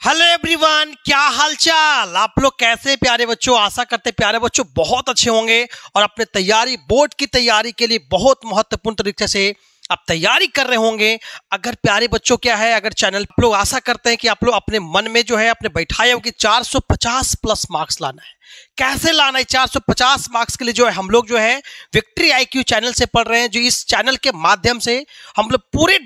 Hello everyone, क्या हालचाल। आप लोग कैसे प्यारे बच्चों। आशा करते प्यारे बच्चों बहुत अच्छे होंगे और अपने तैयारी बोर्ड की तैयारी के लिए बहुत महत्वपूर्ण तरीके से आप तैयारी कर रहे होंगे। अगर प्यारे बच्चों क्या है, अगर चैनल आप लोग आशा करते हैं कि आप लोग अपने मन में जो है अपने बैठाए हो कि 450 प्लस मार्क्स लाना है। कैसे लाना है 450 मार्क्स के लिए जो है हम लोग जो है विक्ट्री IQ चैनल से पढ़ रहे हैं। जो इस चैनल के माध्यम से हम लोग पूरे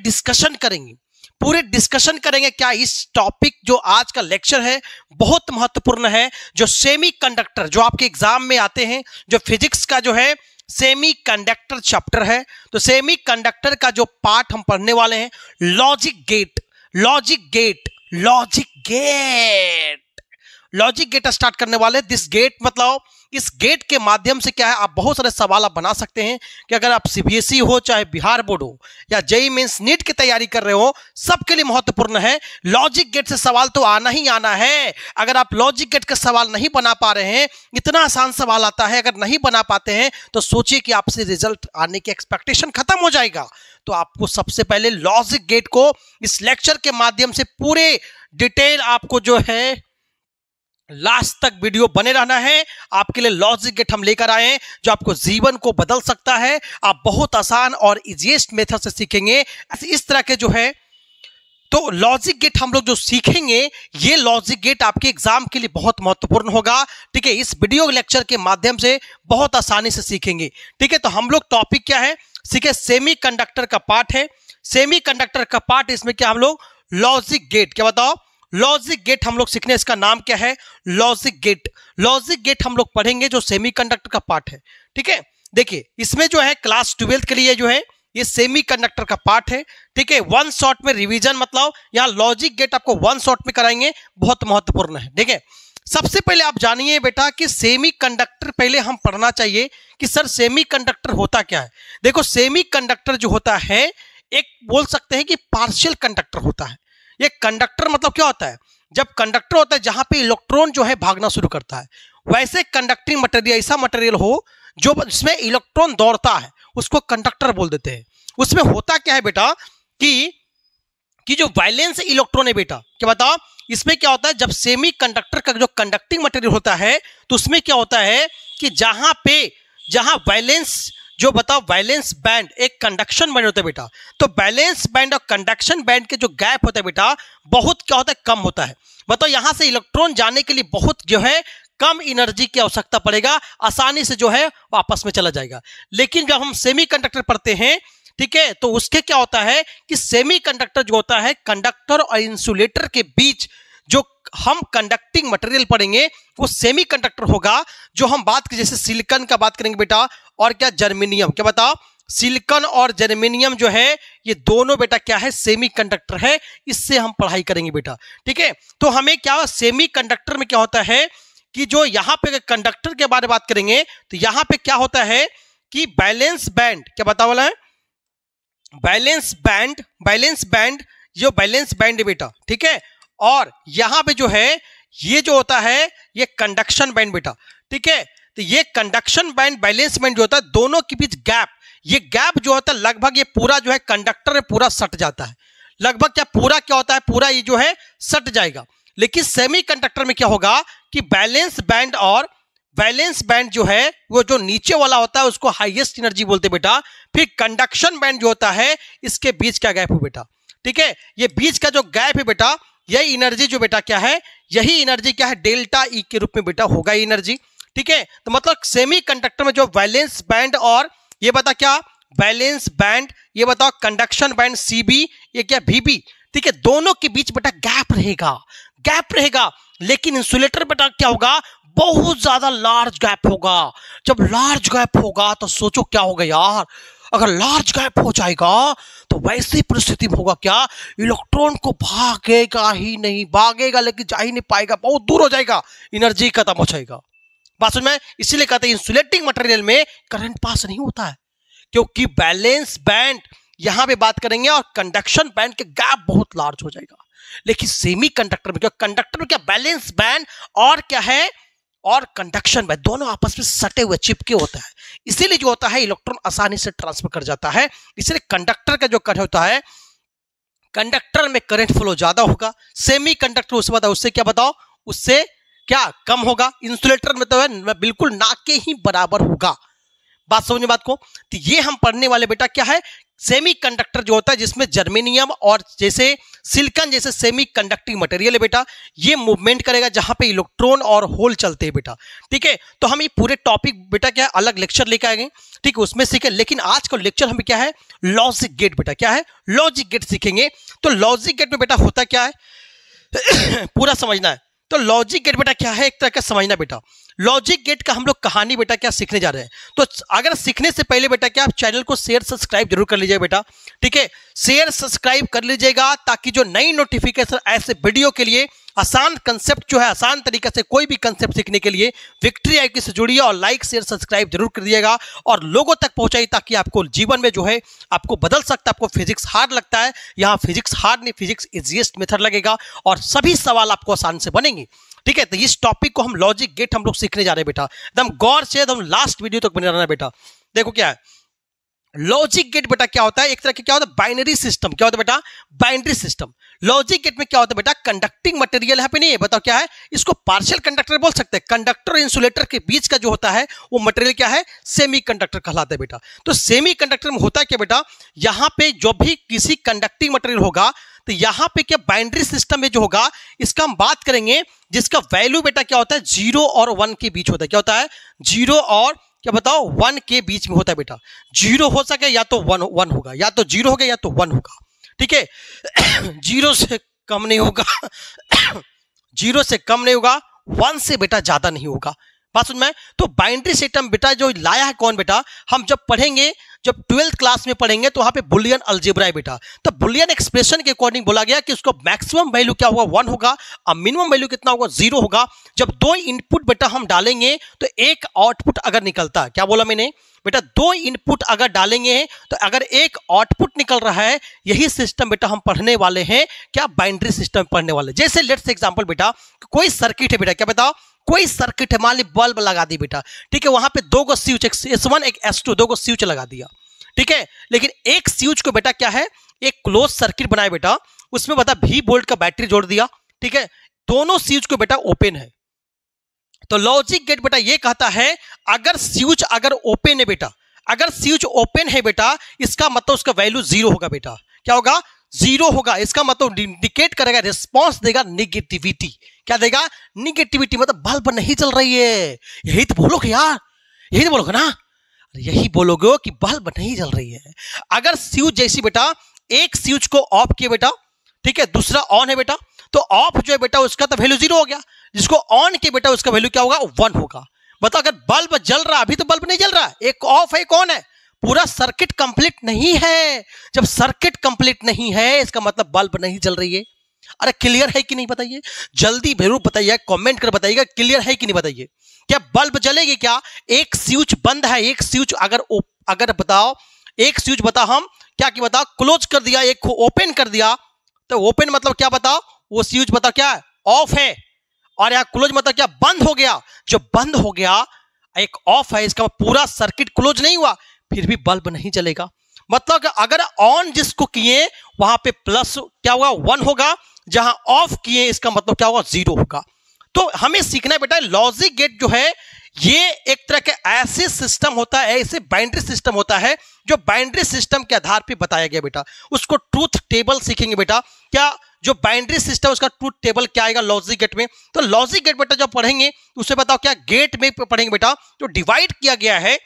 डिस्कशन करेंगे क्या इस टॉपिक जो आज का लेक्चर है बहुत महत्वपूर्ण है। जो सेमी कंडक्टर जो आपके एग्जाम में आते हैं, जो फिजिक्स का जो है सेमी कंडक्टर चैप्टर है, तो सेमी कंडक्टर का जो पार्ट हम पढ़ने वाले हैं लॉजिक गेट स्टार्ट करने वाले। दिस गेट मतलब इस गेट के माध्यम से क्या है आप बहुत सारे सवाल आप बना सकते हैं कि अगर आप CBSE हो, चाहे बिहार बोर्ड हो या JEE मेंस नीट की तैयारी कर रहे हो, सबके लिए महत्वपूर्ण है। लॉजिक गेट से सवाल तो आना ही आना है। अगर आप लॉजिक गेट का सवाल नहीं बना पा रहे हैं, इतना आसान सवाल आता है, अगर नहीं बना पाते हैं तो सोचिए कि आपसे रिजल्ट आने की एक्सपेक्टेशन खत्म हो जाएगा। तो आपको सबसे पहले लॉजिक गेट को इस लेक्चर के माध्यम से पूरे डिटेल आपको जो है लास्ट तक वीडियो बने रहना है। आपके लिए लॉजिक गेट हम लेकर आए हैं जो आपको जीवन को बदल सकता है। आप बहुत आसान और इजीएस्ट मेथड से सीखेंगे इस तरह के जो है। तो लॉजिक गेट हम लोग जो सीखेंगे, ये लॉजिक गेट आपके एग्जाम के लिए बहुत महत्वपूर्ण होगा। ठीक है, इस वीडियो लेक्चर के माध्यम से बहुत आसानी से सीखेंगे। ठीक है, तो हम लोग टॉपिक क्या है सीखे, सेमी कंडक्टर का पार्ट है। सेमी कंडक्टर का पार्ट, इसमें क्या हम लोग लॉजिक गेट, क्या बताओ लॉजिक गेट हम लोग सीखने, इसका नाम क्या है लॉजिक गेट हम लोग पढ़ेंगे जो सेमीकंडक्टर का पार्ट है। ठीक है, देखिए इसमें जो है क्लास 12 के लिए जो है ये सेमीकंडक्टर का पार्ट है। ठीक है, वन शॉट में रिवीजन, मतलब यहाँ लॉजिक गेट आपको वन शॉट में कराएंगे, बहुत महत्वपूर्ण है। ठीक है, सबसे पहले आप जानिए बेटा कि सेमीकंडक्टर पहले हम पढ़ना चाहिए कि सर सेमीकंडक्टर होता क्या है। देखो सेमीकंडक्टर जो होता है एक बोल सकते हैं कि पार्शियल कंडक्टर होता है। ये कंडक्टर मतलब क्या होता है, जब कंडक्टर होता है जहां पे इलेक्ट्रॉन जो है भागना शुरू करता है, वैसे कंडक्टिंग मटेरियल ऐसा मटेरियल हो जो जिसमें इलेक्ट्रॉन दौड़ता है उसको कंडक्टर बोल देते हैं। उसमें होता क्या है बेटा कि जो वैलेंस इलेक्ट्रॉन है बेटा, क्या बताओ इसमें क्या होता है, जब सेमी कंडक्टर का जो कंडक्टिंग मटेरियल होता है तो उसमें क्या होता है कि जहां वैलेंस जो बताओ वैलेंस बैंड एक कंडक्शन बैंड होता है बेटा, तो वैलेंस बैंड और कंडक्शन बैंड के जो गैप होता है बेटा बहुत क्या होता है कम होता है। बताओ यहां से इलेक्ट्रॉन जाने के लिए बहुत जो है कम एनर्जी की आवश्यकता पड़ेगा, आसानी से जो है वापस में चला जाएगा। लेकिन जब हम सेमीकंडक्टर पढ़ते हैं, ठीक है, तो उसके क्या होता है कि सेमीकंडक्टर जो होता है कंडक्टर और इंसुलेटर के बीच जो हम कंडक्टिंग मटेरियल पढ़ेंगे वो सेमीकंडक्टर होगा। जो हम बात करें जैसे सिलिकॉन का बात करेंगे बेटा, और क्या जर्मेनियम, क्या बताओ सिलिकॉन और जर्मेनियम जो है ये दोनों बेटा क्या है सेमीकंडक्टर है, इससे हम पढ़ाई करेंगे बेटा। ठीक है, तो हमें क्या सेमीकंडक्टर में क्या होता है कि जो यहाँ पे कंडक्टर के बारे में बात करेंगे तो यहाँ पे क्या होता है कि बैलेंस बैंड, क्या बता वाला है बैलेंस बैंड जो बैलेंस बैंड है बेटा। ठीक है, और यहां पे जो है ये जो होता है ये कंडक्शन बैंड बेटा। ठीक है, तो ये कंडक्शन बैंड बैलेंस बैंड जो होता है दोनों के बीच गैप, ये गैप जो होता है लगभग ये पूरा जो है कंडक्टर में पूरा सट जाता है। लगभग क्या पूरा क्या होता है पूरा ये जो है सट जाएगा। लेकिन सेमीकंडक्टर में क्या होगा कि बैलेंस बैंड जो है वो जो नीचे वाला होता है उसको हाईएस्ट एनर्जी बोलते हैं बेटा। फिर कंडक्शन बैंड जो होता है इसके बीच का गैप है बेटा। ठीक है, ये बीच का जो गैप है बेटा, यही एनर्जी जो बेटा क्या है, यही एनर्जी क्या है डेल्टा E के रूप में बेटा होगा एनर्जी। ठीक है, तो मतलब सेमीकंडक्टर में जो वैलेंस बैंड और ये बता क्या वैलेंस बैंड, ये बताओ कंडक्शन बैंड CB, ये क्या VB। ठीक है, दोनों के बीच बेटा गैप रहेगा। लेकिन इंसुलेटर बेटा क्या होगा बहुत ज्यादा लार्ज गैप होगा। जब लार्ज गैप होगा तो सोचो क्या होगा यार, अगर लार्ज गैप हो जाएगा तो वैसी परिस्थिति में होगा क्या, इलेक्ट्रॉन को भागेगा लेकिन जा ही नहीं पाएगा, बहुत दूर हो जाएगा, एनर्जी खत्म हो जाएगा। बात समझ में, इसीलिए कहते हैं इंसुलेटिंग मटेरियल में करंट पास नहीं होता है क्योंकि बैलेंस बैंड यहां पे बात करेंगे और कंडक्शन बैंड के गैप बहुत लार्ज हो जाएगा। लेकिन सेमीकंडक्टर में क्या, कंडक्टर में क्या बैलेंस बैंड और क्या है और कंडक्शन बैंड दोनों आपस में सटे हुए चिपके होता है, इसीलिए जो होता है इलेक्ट्रॉन आसानी से ट्रांसफर कर जाता है। इसलिए कंडक्टर का जो करंट होता है कंडक्टर में करंट फ्लो ज्यादा होगा, सेमी कंडक्टर उससे बताओ उससे क्या बताओ, उससे क्या कम होगा, इंसुलेटर में तो है बिल्कुल ना के ही बराबर होगा। बात समझ में बात को। तो ये हम पढ़ने वाले बेटा क्या है, सेमी कंडक्टर जो होता है जिसमें जर्मेनियम और जैसे सिलिकॉन जैसे सेमी कंडक्टिंग मटेरियल है बेटा, ये मूवमेंट करेगा जहां पे इलेक्ट्रॉन और होल चलते हैं बेटा। ठीक है, तो हम ये पूरे टॉपिक बेटा क्या है अलग लेक्चर लेकर आएंगे, ठीक है, उसमें सीखे। लेकिन आज का लेक्चर हमें क्या है, लॉजिक गेट बेटा, क्या है, लॉजिक गेट सीखेंगे। तो लॉजिक गेट में बेटा होता क्या है पूरा समझना है। तो लॉजिक गेट बेटा क्या है, एक तरह का समझना बेटा। लॉजिक गेट का हम लोग कहानी बेटा क्या सीखने जा रहे हैं। तो अगर सीखने से पहले बेटा क्या आप चैनल को शेयर सब्सक्राइब जरूर कर लीजिए बेटा। ठीक है, शेयर सब्सक्राइब कर लीजिएगा ताकि जो नई नोटिफिकेशन ऐसे वीडियो के लिए आसान कंसेप्ट जो है, आसान तरीके से कोई भी कंसेप्ट सीखने के लिए विक्ट्री आईक्यू से जुड़िए और लाइक शेयर सब्सक्राइब जरूर कर दिएगा और लोगों तक पहुंचाइए ताकि आपको जीवन में जो है आपको बदल सकता है। आपको फिजिक्स हार्ड लगता है, यहाँ फिजिक्स हार्ड नहीं, फिजिक्स इजीएस्ट मेथड लगेगा और सभी सवाल आपको आसान से बनेंगे। ठीक है, तो इस टॉपिक को हम लॉजिक गेट हम लोग सीखने जा रहे हैं बेटा, एकदम गौर से एकदम लास्ट वीडियो तक बने रहना बेटा। देखो क्या है लॉजिक गेट बेटा, क्या होता है एक तरह के क्या होता है बाइनरी सिस्टम। क्या होता है बेटा, बाइनरी सिस्टम। लॉजिक गेट में क्या होता है बेटा, कंडक्टिंग मटेरियल यहाँ पे नहीं है, बताओ क्या है, इसको पार्शियल कंडक्टर बोल सकते हैं। कंडक्टर और इंसुलेटर के बीच का जो होता है वो मटेरियल क्या है, सेमी कंडक्टर कहलाता है बेटा। तो सेमी कंडक्टर में होता है क्या बेटा, यहाँ पे जो भी किसी कंडक्टिंग मटेरियल होगा तो यहाँ पे क्या बाइनरी सिस्टम में जो होगा इसका हम बात करेंगे, जिसका वैल्यू बेटा क्या होता है 0 और 1 के बीच होता है। क्या होता है, 0 और क्या बताओ 1 के बीच में होता है बेटा। 0 हो सके या तो 1 होगा, या तो 0 होगा या तो 1 होगा। ठीक है 0 से कम नहीं होगा 0 से कम नहीं होगा, 1 से बेटा ज्यादा नहीं होगा। बात समझ में। तो बाइनरी सिस्टम बेटा जो लाया है कौन बेटा, हम जब पढ़ेंगे, जब 12th क्लास में पढ़ेंगे तो वहां पे बुलियन अलजेब्रा है बेटा। तो बुलियन एक्सप्रेशन के अकॉर्डिंग बोला गया कि उसको मैक्सिमम वैल्यू क्या होगा 1 होगा और मिनिमम वैल्यू कितना होगा 0 होगा। जब 2 इनपुट बेटा हम डालेंगे तो एक आउटपुट अगर निकलता है, क्या बोला मैंने बेटा, 2 इनपुट अगर डालेंगे तो अगर एक आउटपुट निकल रहा है, यही सिस्टम बेटा हम पढ़ने वाले हैं, क्या बाइनरी सिस्टम पढ़ने वाले। जैसे लेट्स एग्जांपल बेटा, कोई सर्किट है बेटा, क्या बताओ, कोई सर्किट है, मान ली बल्ब लगा दी बेटा। ठीक है, वहां पे 2 गो स्विच, एक S1 एक S2, 2 गो स्विच लगा दिया। ठीक है, लेकिन एक स्विच को बेटा क्या है, एक क्लोज सर्किट बनाए बेटा, उसमें बता V वोल्ट का बैटरी जोड़ दिया। ठीक है, दोनों स्विच को बेटा ओपन है। तो लॉजिक गेट बेटा ये कहता है अगर स्विच अगर ओपन है बेटा, अगर स्विच ओपन है बेटा, इसका मतलब उसका वैल्यू 0 होगा बेटा। क्या होगा, 0 होगा। इसका मतलब इंडिकेट करेगा, रिस्पॉन्स देगा निगेटिविटी। क्या देगा, निगेटिविटी, मतलब बल्ब नहीं चल रही है। यही तो बोलोगे यार, यही तो बोलोगे ना, यही बोलोगे कि बल्ब नहीं जल रही है। अगर स्विच जैसी बेटा एक स्विच को ऑफ किए बेटा, ठीक है, दूसरा ऑन है बेटा, तो ऑफ जो है बेटा उसका तो वैल्यू 0 हो गया, जिसको ऑन किए बेटा उसका वैल्यू क्या होगा 1 होगा। बताओ अगर बल्ब जल रहा, अभी तो बल्ब नहीं जल रहा, एक ऑफ है एक ऑन है, पूरा सर्किट कंप्लीट नहीं है। जब सर्किट कंप्लीट नहीं है इसका मतलब बल्ब नहीं जल रही है। अरे क्लियर है कि नहीं बताइए, जल्दी जरूर बताइए, कमेंट कर बताइएगा क्लियर है कि नहीं बताइए। क्या बल्ब जलेगी क्या, एक स्विच बंद है, एक स्विच अगर बताओ, एक स्विच बताओ हम क्या कि बताओ क्लोज कर दिया, एक ओपन कर दिया, तो ओपन मतलब क्या बताओ, वो स्विच बताओ क्या ऑफ है, और यहाँ क्लोज मतलब क्या बंद हो गया। जो बंद हो गया एक ऑफ है, इसका पूरा सर्किट क्लोज नहीं हुआ, फिर भी बल्ब नहीं जलेगा। मतलब अगर ऑन जिसको किए वहां पे प्लस क्या होगा 1 होगा, जहां ऑफ किए इसका मतलब क्या होगा 0 होगा। तो हमें सीखना है बेटा लॉजिक गेट जो है ये एक तरह के ऐसे सिस्टम होता है, ऐसे बाइनरी सिस्टम होता है जो बाइनरी सिस्टम के आधार पे बताया गया बेटा। उसको ट्रूथ टेबल सीखेंगे बेटा, क्या जो बाइनरी सिस्टम उसका ट्रूथ टेबल क्या आएगा लॉजिक गेट में। तो लॉजिक गेट बेटा जब पढ़ेंगे उसे बताओ क्या गेट में पढ़ेंगे बेटा, जो डिवाइड किया गया है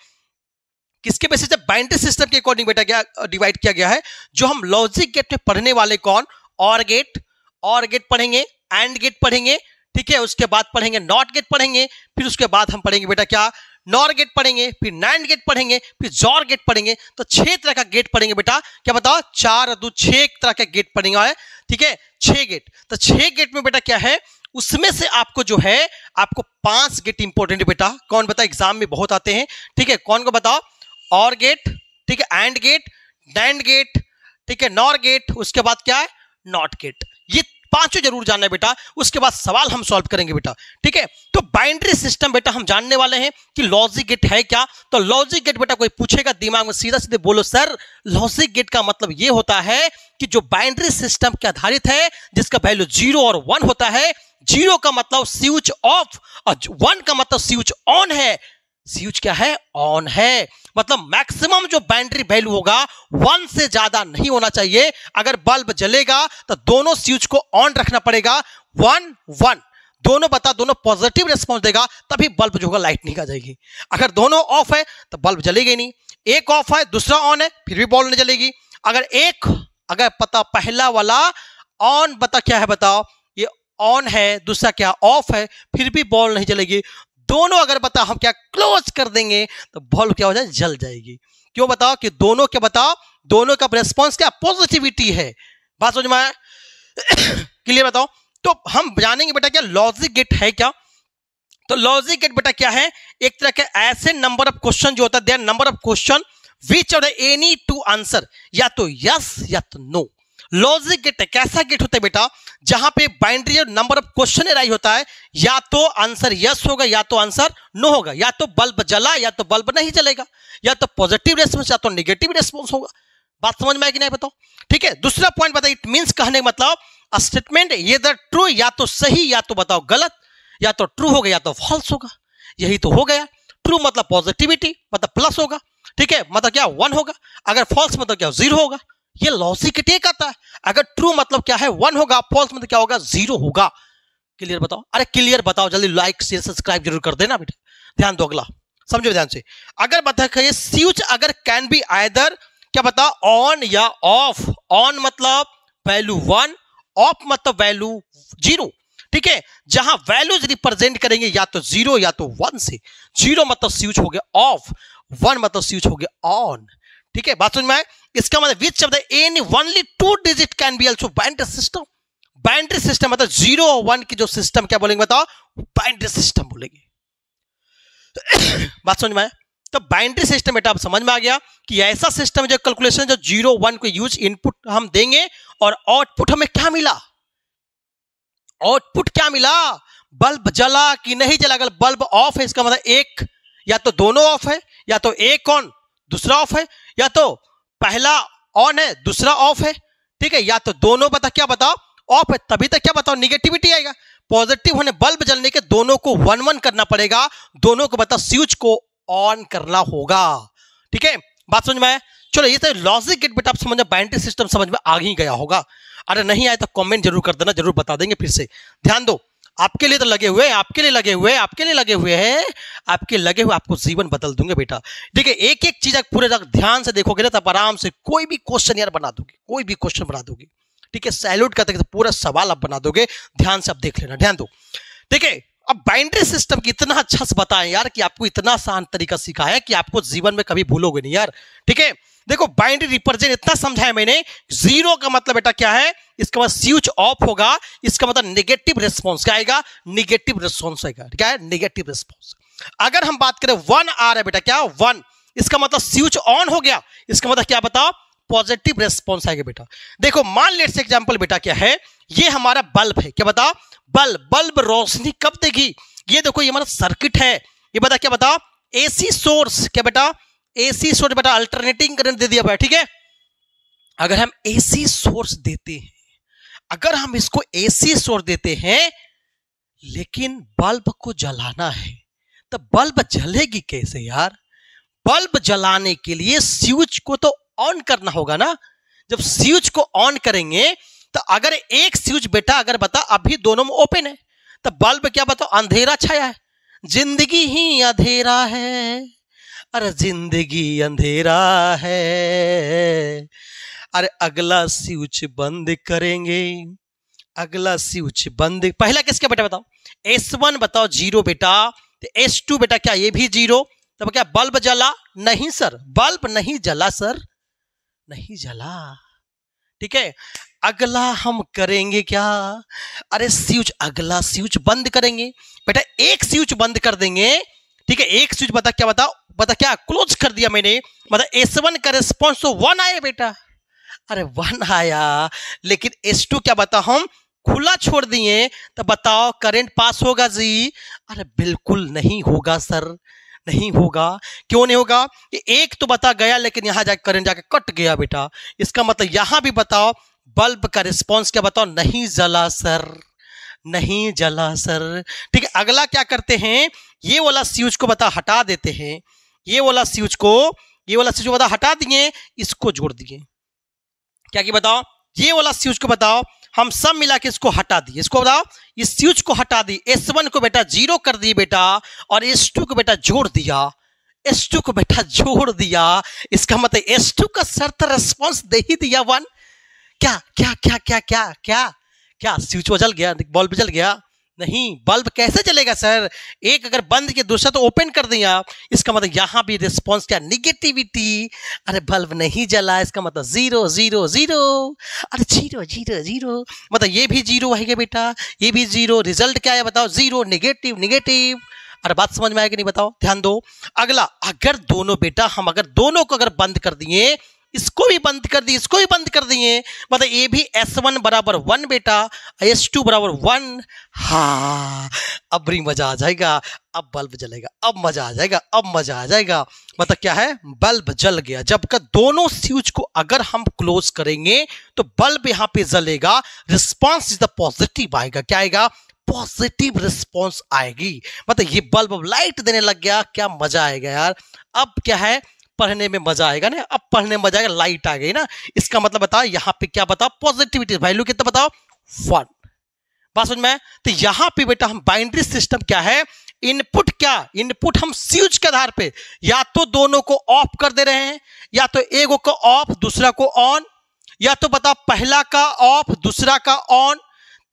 किसके बेसिस पे, बाइनरी सिस्टम के अकॉर्डिंग बेटा क्या डिवाइड किया गया है। जो हम लॉजिक गेट में पढ़ने वाले कौन, और गेट पढ़ेंगे, एंड गेट पढ़ेंगे, ठीक है, उसके बाद पढ़ेंगे नॉट गेट पढ़ेंगे, फिर उसके बाद हम पढ़ेंगे बेटा क्या नॉर गेट पढ़ेंगे, फिर नैंड गेट पढ़ेंगे, फिर जॉर गेट पढ़ेंगे। तो 6 तरह का गेट पढ़ेंगे बेटा। क्या बताओ 4 2 6 तरह का गेट पढ़ेंगे, ठीक है 6 गेट। तो 6 गेट में बेटा क्या है, उसमें से आपको जो है आपको 5 गेट इंपॉर्टेंट है बेटा। कौन बता, एग्जाम में बहुत आते हैं, ठीक है, कौन को बताओ, और गेट, ठीक है, एंड गेट, नैंड गेट, ठीक है, नॉर गेट, उसके बाद क्या है नॉट गेट। ये पांचों जरूर जानना है बेटा, उसके बाद सवाल हम सॉल्व करेंगे बेटा। ठीक है, तो बाइनरी सिस्टम बेटा हम जानने वाले हैं कि लॉजिक गेट है क्या। तो लॉजिक गेट बेटा कोई पूछेगा दिमाग में सीधा सीधे बोलो सर लॉजिक गेट का मतलब ये होता है कि जो बाइनरी सिस्टम के आधारित है, जिसका वैल्यू 0 और 1 होता है। 0 का मतलब स्विच ऑफ और 1 का मतलब स्विच ऑन है। स्विच क्या है? ऑन है। मतलब मैक्सिमम जो बाइनरी वैल्यू होगा 1 से ज्यादा नहीं होना चाहिए। अगर बल्ब जलेगा तो दोनों स्विच को ऑन रखना पड़ेगा। 1 1 दोनों पॉजिटिव रिस्पॉन्स देगा तभी बल्ब जो होगा लाइटनिंग आ जाएगी। अगर दोनों ऑफ है तो बल्ब जलेगा ही नहीं। एक ऑफ है दूसरा ऑन है फिर भी बल्ब नहीं जलेगी। अगर पता पहला वाला ऑन बता क्या है, बताओ ये ऑन है, दूसरा क्या ऑफ है, फिर भी बल्ब नहीं जलेगी। दोनों अगर बता हम क्या क्लोज कर देंगे तो बल्ब क्या हो जाए? जल जाएगी। क्यों बताओ? कि दोनों क्या बताओ, दोनों का रिस्पॉन्स क्या? पॉजिटिविटी है। बात समझ में आया? क्लियर? बताओ। तो हम जानेंगे बेटा क्या लॉजिक गेट है क्या। तो लॉजिक गेट बेटा क्या है? एक तरह के ऐसे नंबर ऑफ क्वेश्चन जो होता है, there number of question which are any to answer, या तो यस या तो नो। लॉजिक गेट कैसा गेट होता है बेटा? जहां पे binary number of question right होता है, या तो आंसर यस होगा या तो आंसर नो होगा, या तो बल्ब जला या तो बल्ब नहीं जलेगा, या तो पॉजिटिव रेस्पॉन्स या तो नेगेटिव रेस्पॉन्स होगा। बात समझ में आएगी नहीं? बताओ। ठीक है, दूसरा पॉइंट बताइए। इट मींस कहने का मतलब स्टेटमेंट ये ट्रू, या तो सही या तो बताओ गलत, या तो ट्रू होगा या तो फॉल्स होगा। यही तो हो गया। ट्रू मतलब पॉजिटिविटी मतलब प्लस होगा। ठीक है, मतलब क्या 1 होगा। अगर फॉल्स मतलब क्या 0 होगा। ये लॉजिक गेट आता है। अगर ट्रू मतलब क्या है 1 होगा, फॉल्स मतलब क्या होगा 0 होगा। क्लियर बताओ? अरे क्लियर बताओ जल्दी, लाइक शेयर सब्सक्राइब जरूर कर देना बेटा। ध्यान दो, अगला समझो ध्यान से। अगर बताइए स्विच अगर कैन बी आइदर क्या बता ऑन या ऑफ। ऑन मतलब वैल्यू 1, ऑफ मतलब वैल्यू 0। ठीक है, जहां वैल्यूज रिप्रेजेंट करेंगे या तो 0 या तो 1 से। 0 मतलब स्विच हो गया ऑफ, 1 मतलब स्विच हो गया ऑन। ठीक है, बात समझ में आए? इसका मतलब which of the any only 2 digit can be also binary system. Binary system मतलब 0 और 1 की जो सिस्टम क्या बोलेंगे बताओ? बाइनरी सिस्टम बोलेंगे। बात समझ में आया? तो बाइनरी सिस्टम बेटा आप समझ में आ गया कि ऐसा सिस्टम जो कैलकुलेशन जो 0 1 को यूज इनपुट हम देंगे और आउटपुट हमें क्या मिला? आउटपुट क्या मिला? बल्ब जला कि नहीं जला। अगर बल्ब ऑफ है इसका मतलब एक या तो दोनों ऑफ है, या तो एक ऑन दूसरा ऑफ है, या तो पहला ऑन है दूसरा ऑफ है। ठीक है, या तो दोनों बता क्या बताओ ऑफ है, तभी तक क्या बताओ निगेटिविटी आएगा। पॉजिटिव होने बल्ब जलने के दोनों को 1 1 करना पड़ेगा, दोनों को बताओ स्विच को ऑन करना होगा। ठीक है, बात समझ में आया? चलो ये तो लॉजिक गेट बेटा आप समझ में, बाइनरी सिस्टम समझ में आ ही गया होगा। अरे नहीं आए तो कमेंट जरूर कर देना, जरूर बता देंगे फिर से। ध्यान दो, आपके लिए तो लगे हुए, आपके लिए लगे हुए, आपके लिए लगे हुए हैं, आपके लगे हुए आपको जीवन बदल दूंगे बेटा। ठीक है, एक एक चीज पूरे ध्यान से देखोगे ना तब आराम से कोई भी क्वेश्चन यार बना दोगे, कोई भी क्वेश्चन बना दोगे। ठीक है, सैल्यूट करते तो पूरा सवाल आप बना दोगे। ध्यान से आप देख लेना, ध्यान दो। ठीक है, अब बाइनरी सिस्टम की इतना अच्छा से बताएं यार कि आपको इतना आसान तरीका सिखाया कि आपको जीवन में कभी भूलोगे नहीं यार। ठीक है, देखो बाइनरी रिप्रेजेंट इतना समझाया मैंने। 0 का मतलब बेटा क्या है? इसका मतलब स्विच ऑफ होगा, इसका मतलब नेगेटिव रिस्पॉन्स क्या आएगा? नेगेटिव रिस्पॉन्स आएगा। क्या है? Negative response. अगर हम बात करें 1 आ रहा है बेटा क्या 1, इसका मतलब स्विच ऑन हो गया, इसका मतलब क्या बताओ? पॉजिटिव रिस्पॉन्स आएगा बेटा। देखो मान लेट्स एग्जांपल बेटा क्या है, ये हमारा बल्ब है। क्या बताओ? बल्ब रोशनी कब देगी? ये देखो ये हमारा सर्किट है। ये बता क्या बताओ? AC source. क्या बेटा? एसी सोर्स बेटा अल्टरनेटिंग करंट दे दिया बेटा। ठीक है, अगर हम एसी सोर्स देते हैं, अगर हम इसको एसी सोर्स देते हैं लेकिन बल्ब को जलाना है तो बल्ब जलेगी कैसे यार? बल्ब जलाने के लिए स्विच को तो ऑन करना होगा ना। जब स्विच को ऑन करेंगे तो अगर एक स्विच बेटा अगर बता अभी दोनों में ओपन है तो बल्ब क्या बताओ? अंधेरा छाया है, जिंदगी ही अंधेरा है, अरे जिंदगी अंधेरा है। अरे अगला स्विच बंद करेंगे, अगला स्विच बंद। पहला किसका बेटा बताओ? S1 बताओ 0 बेटा, तो S2 बेटा क्या ये भी 0, तब क्या बल्ब जला? नहीं सर, बल्ब नहीं जला सर, नहीं जला। ठीक है, अगला हम करेंगे क्या? अरे स्विच, अगला स्विच बंद करेंगे बेटा, एक स्विच बंद कर देंगे। ठीक है, एक स्विच बता क्या बताओ? बता क्या क्लोज कर दिया मैंने, मतलब S1 का रिस्पॉन्स तो 1 आया बेटा। अरे 1 आया, लेकिन S2 क्या बता हम खुला छोड़ दिए तो बताओ करंट पास होगा जी? अरे बिल्कुल नहीं होगा सर, नहीं होगा। क्यों नहीं होगा? ये एक तो बता गया लेकिन यहां जाकर करंट जाके कट गया बेटा। इसका मतलब यहां भी बताओ बल्ब का रिस्पॉन्स क्या? बताओ नहीं जला सर, नहीं जला सर। ठीक है, अगला क्या करते हैं, ये वाला स्विच को बता हटा देते हैं, ये वाला स्विच को बता हटा दिए, इसको जोड़ दिए। क्या कि बताओ, ये वाला स्विच को बताओ हम सब मिला के इसको हटा दिए, इसको बताओ इस स्विच को हटा दी, S1 को बेटा 0 कर दिए बेटा, और S2 को बेटा जोड़ दिया, S2 को बेटा जोड़ दिया। इसका मतलब S2 का शर्त रिस्पॉन्स दे ही दिया 1। क्या क्या क्या क्या क्या क्या क्या स्विच जल गया, बल्ब जल गया? नहीं, बल्ब कैसे चलेगा सर? एक अगर बंद किया दूसरा तो ओपन कर दिया, इसका मतलब यहां भी रिस्पॉन्स क्या? निगेटिविटी। अरे बल्ब नहीं जला, इसका मतलब 0 0 0। अरे 0 0 0 मतलब ये भी 0 है बेटा, ये भी 0। रिजल्ट क्या है बताओ? 0, निगेटिव निगेटिव। अरे बात समझ में आया कि नहीं बताओ? ध्यान दो। अगला, अगर दोनों बेटा हम अगर दोनों को अगर बंद कर दिए, इसको भी बंद कर दिए, इसको भी बंद कर दिए, मतलब ये भी S1 बराबर 1 बेटा, S2 बराबर 1। हाँ, अब भी मजा आ जाएगा, अब बल्ब जलेगा, अब मजा आ जाएगा, अब मजा आ जाएगा। मतलब क्या है? बल्ब जल गया। जबकि दोनों स्विच को अगर हम क्लोज करेंगे तो बल्ब यहां पे जलेगा, रिस्पॉन्स इज द पॉजिटिव आएगा। क्या आएगा? पॉजिटिव रिस्पॉन्स आएगी। मतलब ये बल्ब लाइट देने लग गया, क्या मजा आएगा यार। अब क्या है? पढ़ने में मजा आएगा ना, अब पढ़ने में मजा आएगा, लाइट आ गई ना। इसका मतलब बताओ यहां पे क्या बताओ? पॉजिटिविटी वैल्यू कितना बताओ? 1। बात समझ में? तो यहां पे बेटा हम बाइनरी सिस्टम क्या है? इनपुट क्या? इनपुट हम स्विच के आधार पे या तो दोनों को ऑफ कर दे रहे हैं, या तो एक को ऑफ दूसरा को ऑन, या तो बताओ पहला का ऑफ दूसरा का ऑन,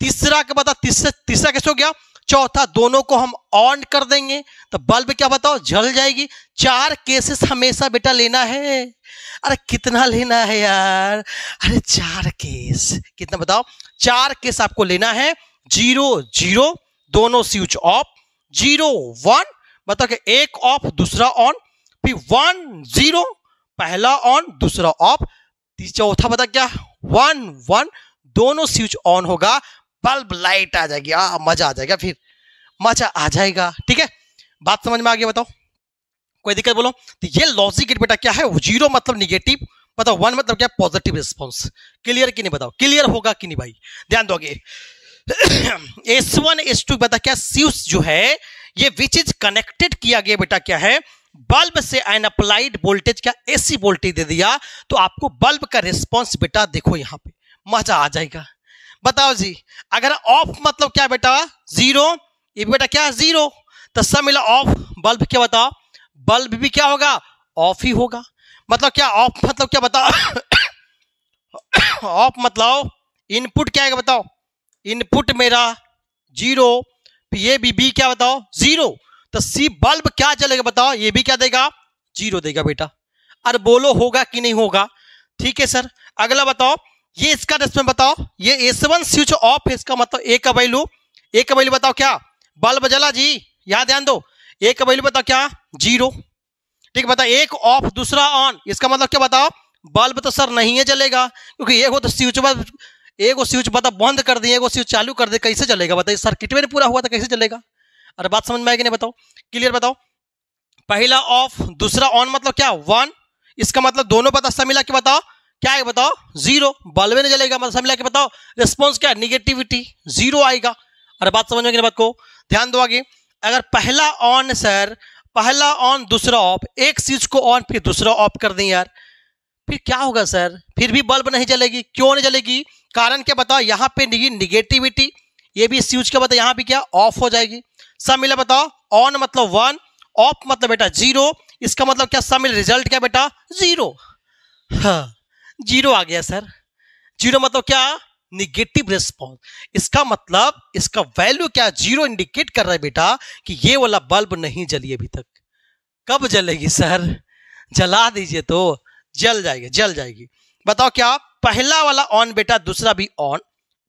तीसरा का बताओ तीसरा कैसे हो गया? चौथा दोनों को हम ऑन कर देंगे तो बल्ब क्या बताओ? जल जाएगी। 4 केसेस हमेशा बेटा लेना है। अरे कितना लेना है यार? अरे 4 केस। कितना बताओ? 4 केस आपको लेना है। 0 0 दोनों स्विच ऑफ, 0 1 बताओ कि एक ऑफ दूसरा ऑन, फिर 1 0 पहला ऑन दूसरा ऑफ, चौथा बता क्या? 1 1 दोनों स्विच ऑन होगा, बल्ब लाइट आ जाएगी। मजा आ जाएगा, फिर मजा आ जाएगा। ठीक है, बात समझ में आ गया? बताओ कोई दिक्कत बोलो। तो ये लॉजिक गेट बेटा क्या है? 0 मतलब निगेटिव, बताओ 1 मतलब क्या? Positive response. क्लियर कि नहीं बताओ? क्लियर होगा कि नहीं भाई? ध्यान दोगे। S1 S2 बता क्या? स्विच जो है ये विच इज कनेक्टेड किया गया बेटा क्या है? बल्ब से एन अप्लाइड वोल्टेज क्या? AC वोल्टेज दे दिया, तो आपको बल्ब का रिस्पॉन्स बेटा देखो यहां पे मजा आ जाएगा। बताओ जी, अगर ऑफ मतलब क्या बेटा? 0। ये बेटा क्या? 0। तो सब मिला ऑफ, बल्ब क्या बताओ? बल्ब भी क्या होगा? ऑफ ही होगा। मतलब क्या? ऑफ मतलब क्या बताओ? ऑफ मतलब इनपुट क्या है बताओ? इनपुट मेरा 0, ये भी क्या बताओ? 0। तो सी बल्ब क्या चलेगा बताओ? ये भी क्या देगा? 0 देगा बेटा। अरे बोलो होगा कि नहीं होगा? ठीक है सर। अगला बताओ, ये इसका रेस्पॉन्स बताओ। ये S1 स्विच ऑफ है, इसका मतलब ए का वैल्यू बताओ क्या? बल्ब जला जी, यहां ध्यान दो। ए का वैल्यू बताओ क्या? 0। ठीक बताओ, एक ऑफ दूसरा ऑन, इसका मतलब क्या बताओ? बल्ब तो सर नहीं है जलेगा, क्योंकि एक हो तो स्विच बता बंद कर दिए, एक स्विच चालू कर दे, कैसे चलेगा बताइए? सर्किट में पूरा हुआ था, कैसे चलेगा? अरे बात समझ में आएगी नहीं? बताओ, क्लियर बताओ। पहला ऑफ दूसरा ऑन मतलब क्या? 1। इसका मतलब दोनों पता सब मिला के बताओ क्या है? बताओ 0। बल्ब नहीं जलेगा, मतलब सब मिला के बताओ रिस्पॉन्स क्या? निगेटिविटी 0 आएगा। अरे बात समझ में आएगी बात को? ध्यान दो आगे। अगर पहला ऑन सर, पहला ऑन दूसरा ऑफ, एक स्विच को ऑन फिर दूसरा ऑफ कर दें यार, फिर क्या होगा सर? फिर भी बल्ब नहीं जलेगी। क्यों नहीं जलेगी? कारण क्या बताओ? यहाँ पे निगेटिविटी, ये भी स्विच क्या बताओ? यहाँ भी क्या? ऑफ हो जाएगी। सब मिला बताओ, ऑन मतलब 1, ऑफ मतलब बेटा 0। इसका मतलब क्या? सब मिला रिजल्ट क्या बेटा? 0। हाँ, 0 आ गया सर। 0 मतलब क्या? Negative response. इसका मतलब इसका वैल्यू क्या? 0 इंडिकेट कर रहा है बेटा कि ये वाला बल्ब नहीं जली अभी तक। कब जलेगी सर? जला दीजिए तो जल जाएगी, जल जाएगी। बताओ क्या? पहला वाला ऑन बेटा, दूसरा भी ऑन,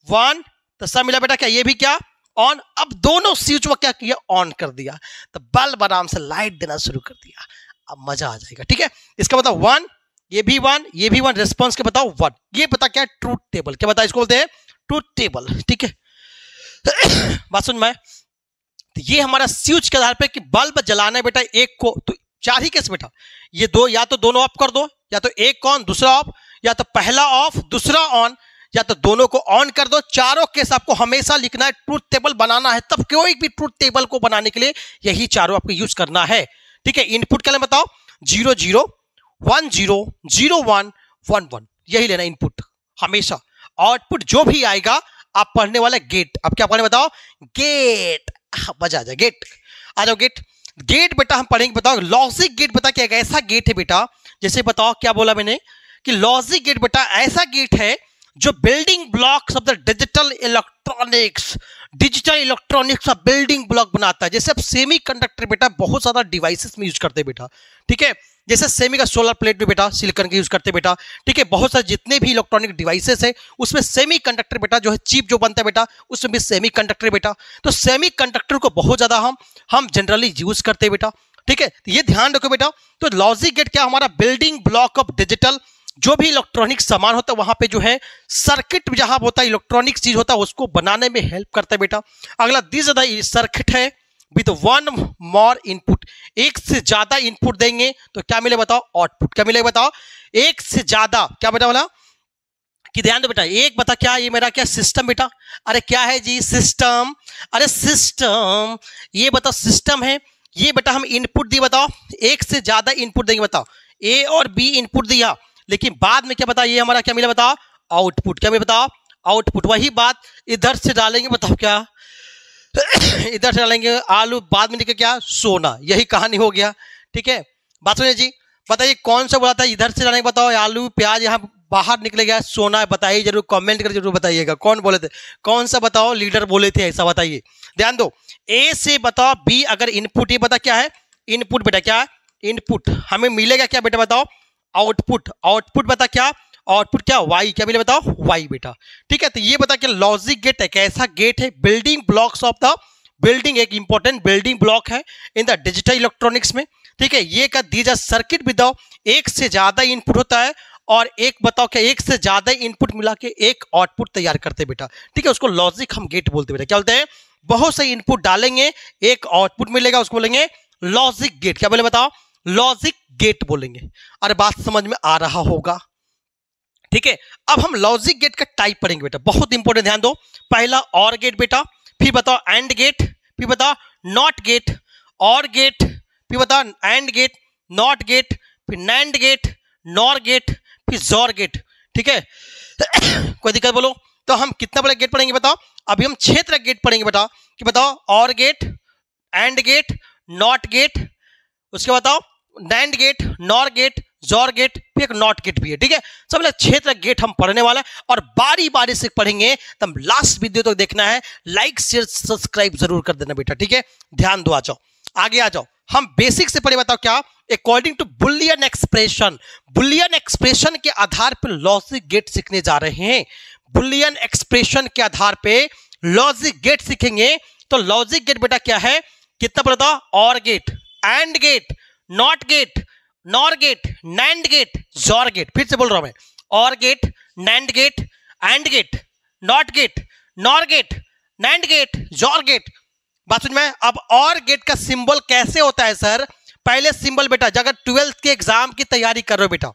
1 तो सब मिला बेटा क्या? ये भी क्या? ऑन। अब दोनों स्विच को क्या किया? ऑन कर दिया, तो बल्ब आराम से लाइट देना शुरू कर दिया। अब मजा आ जाएगा। ठीक है, इसका मतलब 1, ये भी 1, ये भी 1, रिस्पॉन्स के बताओ 1। ये पता क्या? ट्रूथ टेबल क्या बताओ? इसको बोलते हैं ट्रूथ टेबल, ठीक है। बात समझ में? तो ये हमारा स्विच के आधार पे कि बल्ब जलाना है बेटा एक को, तो चार ही केस बेटा, ये दो, या तो दोनों ऑफ कर दो, या तो एक ऑन दूसरा ऑफ, या तो पहला ऑफ दूसरा ऑन, या तो दोनों को ऑन कर दो। चारों केस आपको हमेशा लिखना है, ट्रूथ टेबल बनाना है, तब कोई भी ट्रूथ टेबल को बनाने के लिए यही चारों आपको यूज करना है, ठीक है। इनपुट क्या लेना बताओ, 0 0 1 0 0 1 1 1, यही लेना इनपुट हमेशा। आउटपुट जो भी आएगा आप पढ़ने वाले गेट, अब क्या पढ़ने बताओ, गेट, बजा जाए गेट, आ जाओ गेट। गेट बेटा हम पढ़ेंगे, बताओ लॉजिक गेट बता क्या, ऐसा गेट है बेटा, जैसे बताओ क्या बोला मैंने कि लॉजिक गेट बेटा ऐसा गेट है जो building blocks of the digital electronics का बिल्डिंग ब्लॉक बनाता है। जैसे अब सेमी कंडक्टर बेटा बहुत ज्यादा डिवाइसेस में यूज करते हैं बेटा, ठीक है। जैसे सेमी का सोलर प्लेट भी बेटा सिलिकॉन का यूज करते हैं बेटा, ठीक है। बहुत सारे जितने भी इलेक्ट्रॉनिक डिवाइसेस है उसमें सेमी कंडक्टर बेटा जो है चिप जो बनता है बेटा उसमें भी सेमी कंडक्टर बेटा। तो सेमी कंडक्टर को बहुत ज्यादा हम जनरली यूज करते हैं बेटा, ठीक है। ये ध्यान रखो बेटा। तो लॉजिक गेट क्या, हमारा बिल्डिंग ब्लॉक ऑफ डिजिटल, जो भी इलेक्ट्रॉनिक सामान होता है वहां पे जो है सर्किट जहां होता है इलेक्ट्रॉनिक चीज होता है उसको बनाने में हेल्प करता है बेटा। अगला दिस सर्किट है विद वन मोर इनपुट, एक से ज्यादा इनपुट देंगे तो क्या मिले बताओ, आउटपुट क्या मिलेगा बताओ, एक से ज्यादा क्या बेटा बोला कि ध्यान दो बेटा, एक बता क्या, ये मेरा क्या सिस्टम बेटा, अरे क्या है जी सिस्टम, अरे सिस्टम, ये बताओ सिस्टम है, ये बेटा हम इनपुट दिए बताओ, एक से ज्यादा इनपुट देंगे बताओ, ए और बी इनपुट दिया, लेकिन बाद में क्या बता, ये हमारा क्या मिला बताओ, आउटपुट क्या मिला बताओ, आउटपुट। वही बात इधर से डालेंगे बताओ क्या इधर से डालेंगे आलू, बाद में निकल क्या, सोना, यही कहानी हो गया, ठीक है। बात सुनिए जी, बताइए कौन सा बोला था इधर से डालेंगे बताओ, आलू प्याज, यहाँ बाहर निकलेगा सोना, बताइए जरूर, कमेंट कर जरूर बताइएगा कौन बोले थे, कौन सा बताओ लीडर बोले थे ऐसा बताइए। ध्यान दो, ए से बताओ बी अगर इनपुट, ये बता क्या है इनपुट बेटा, क्या है इनपुट, हमें मिलेगा क्या बेटा बताओ, आउटपुट, आउटपुट बता क्या, आउटपुट क्या, वाई, क्या मिले बताओ, वाई बेटा, ठीक है। तो ये बता क्या लॉजिक गेट है, कैसा गेट है, building blocks of the building, एक इंपॉर्टेंट बिल्डिंग ब्लॉक है इन द डिजिटल इलेक्ट्रॉनिक्स में, ठीक है। ये का दीजा सर्किट बताओ, एक से ज्यादा इनपुट होता है और एक बताओ क्या, एक से ज्यादा इनपुट मिला के एक आउटपुट तैयार करते हैं बेटा, ठीक है। उसको लॉजिक हम गेट बोलते हैं बेटा, क्या बोलते हैं, बहुत से इनपुट डालेंगे एक आउटपुट मिलेगा, उसको बोलेंगे लॉजिक गेट, क्या बोले बताओ, लॉजिक गेट बोलेंगे। अरे बात समझ में आ रहा होगा, ठीक है। अब हम लॉजिक गेट का टाइप पढ़ेंगे बेटा, बहुत इंपॉर्टेंट, ध्यान दो। पहला और गेट बेटा, फिर बताओ एंड गेट, फिर बताओ नॉट गेट, और गेट, फिर बताओ एंड गेट, नॉट गेट, फिर नैंड गेट, नॉर गेट, फिर जोर गेट, ठीक है। कोई दिक्कत बोलो, तो हम कितना बड़ा गेट पढ़ेंगे बताओ, अभी हम 6 तरह गेट पढ़ेंगे बेटा, कि बताओ और gate, and gate, not gate, उसके बताओ नैंड गेट, नॉर गेट, जोर गेट, फिर एक नॉट गेट भी है, ठीक है। सब लोग 6 तरह गेट हम पढ़ने वाला है और बारी बारी से पढ़ेंगे, तो लास्ट वीडियो तो देखना है, लाइक शेयर सब्सक्राइब जरूर कर देना बेटा, ठीक है। ध्यान दो, आ जाओ आगे आ जाओ, हम बेसिक से पढ़े बताओ क्या, according to boolean expression, boolean expression के आधार पर लॉजिक गेट सीखने जा रहे हैं, बुलियन एक्सप्रेशन के आधार पे लॉजिक गेट सीखेंगे। तो लॉजिक गेट बेटा क्या है, कितना पढ़ा, or gate, and gate, not gate, nor gate, nand gate, जोर गेट, फिर से बोल रहा हूं मैं, or gate, nand gate, and gate, not gate, nor gate, nand gate, जोर गेट। बात समझ में? अब और गेट का सिंबल कैसे होता है सर, पहले सिंबल बेटा, अगर 12th के एग्जाम की तैयारी कर रहे हो बेटा,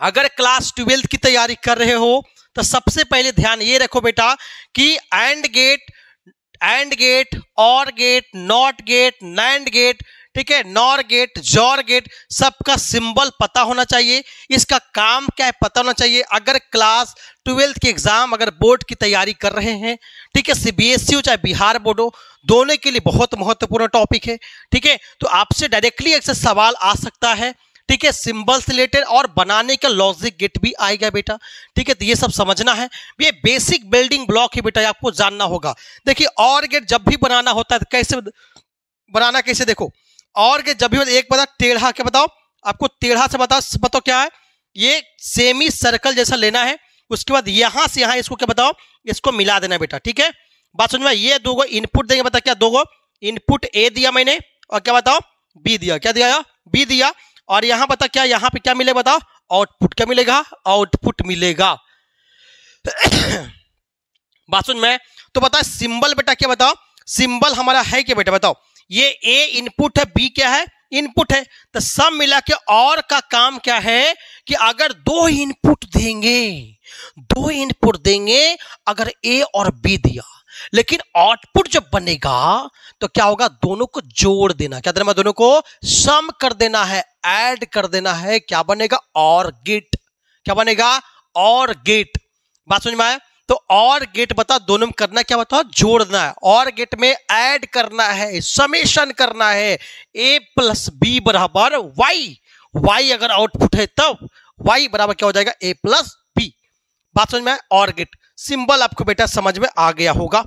अगर क्लास 12th की तैयारी कर रहे हो तो सबसे पहले ध्यान ये रखो बेटा कि and gate, or gate, not gate, nand gate, ठीक है, नॉर गेट, जोर गेट, सबका सिंबल पता होना चाहिए, इसका काम क्या है पता होना चाहिए। अगर क्लास 12th के एग्जाम अगर बोर्ड की तैयारी कर रहे हैं, ठीक है, सीबीएसई हो चाहे बिहार बोर्ड हो, दोनों के लिए बहुत महत्वपूर्ण टॉपिक है, ठीक है। तो आपसे डायरेक्टली एक सवाल आ सकता है, ठीक है, सिंबल से रिलेटेड, और बनाने का लॉजिक गेट भी आएगा बेटा, ठीक है। तो ये सब समझना है, ये बेसिक बिल्डिंग ब्लॉक है बेटा, आपको जानना होगा। देखिए और गेट जब भी बनाना होता है तो कैसे बनाना, कैसे देखो, और गेट जब भी एक बता टेढ़ा, क्या बताओ आपको, टेढ़ा से बताओ क्या है, ये सेमी सर्कल जैसा लेना है, उसके बाद यहां से यहां इसको क्या बताओ, इसको मिला देना बेटा, ठीक है। बात समझ में? ये दो इनपुट देंगे, बता क्या, दो इनपुट ए दिया मैंने, और क्या बताओ बी दिया, क्या दिया, बी दिया, और यहां बता क्या, यहां पे क्या मिलेगा बताओ, आउटपुट क्या मिलेगा, आउटपुट मिलेगा। बात समझ में? तो बताओ सिंबल बेटा क्या, बताओ सिंबल हमारा है क्या बेटा, बताओ ये ए इनपुट है, बी क्या है, इनपुट है। तो सब मिला के और का काम क्या है कि अगर दो इनपुट देंगे, अगर ए और बी दिया, लेकिन आउटपुट जब बनेगा तो क्या होगा, दोनों को जोड़ देना, क्या देना, दोनों को सम कर देना है, ऐड कर देना है, क्या बनेगा, और गेट। क्या बनेगा, और गेट। बात समझ में आया? तो और गेट बता दोनों में करना क्या, बताओ जोड़ना है, और गेट में ऐड करना है, समेशन करना है, a प्लस बी बराबर y अगर आउटपुट है तब y बराबर क्या हो जाएगा, a प्लस बी। बात समझ में? और गेट सिंबल आपको बेटा समझ में आ गया होगा,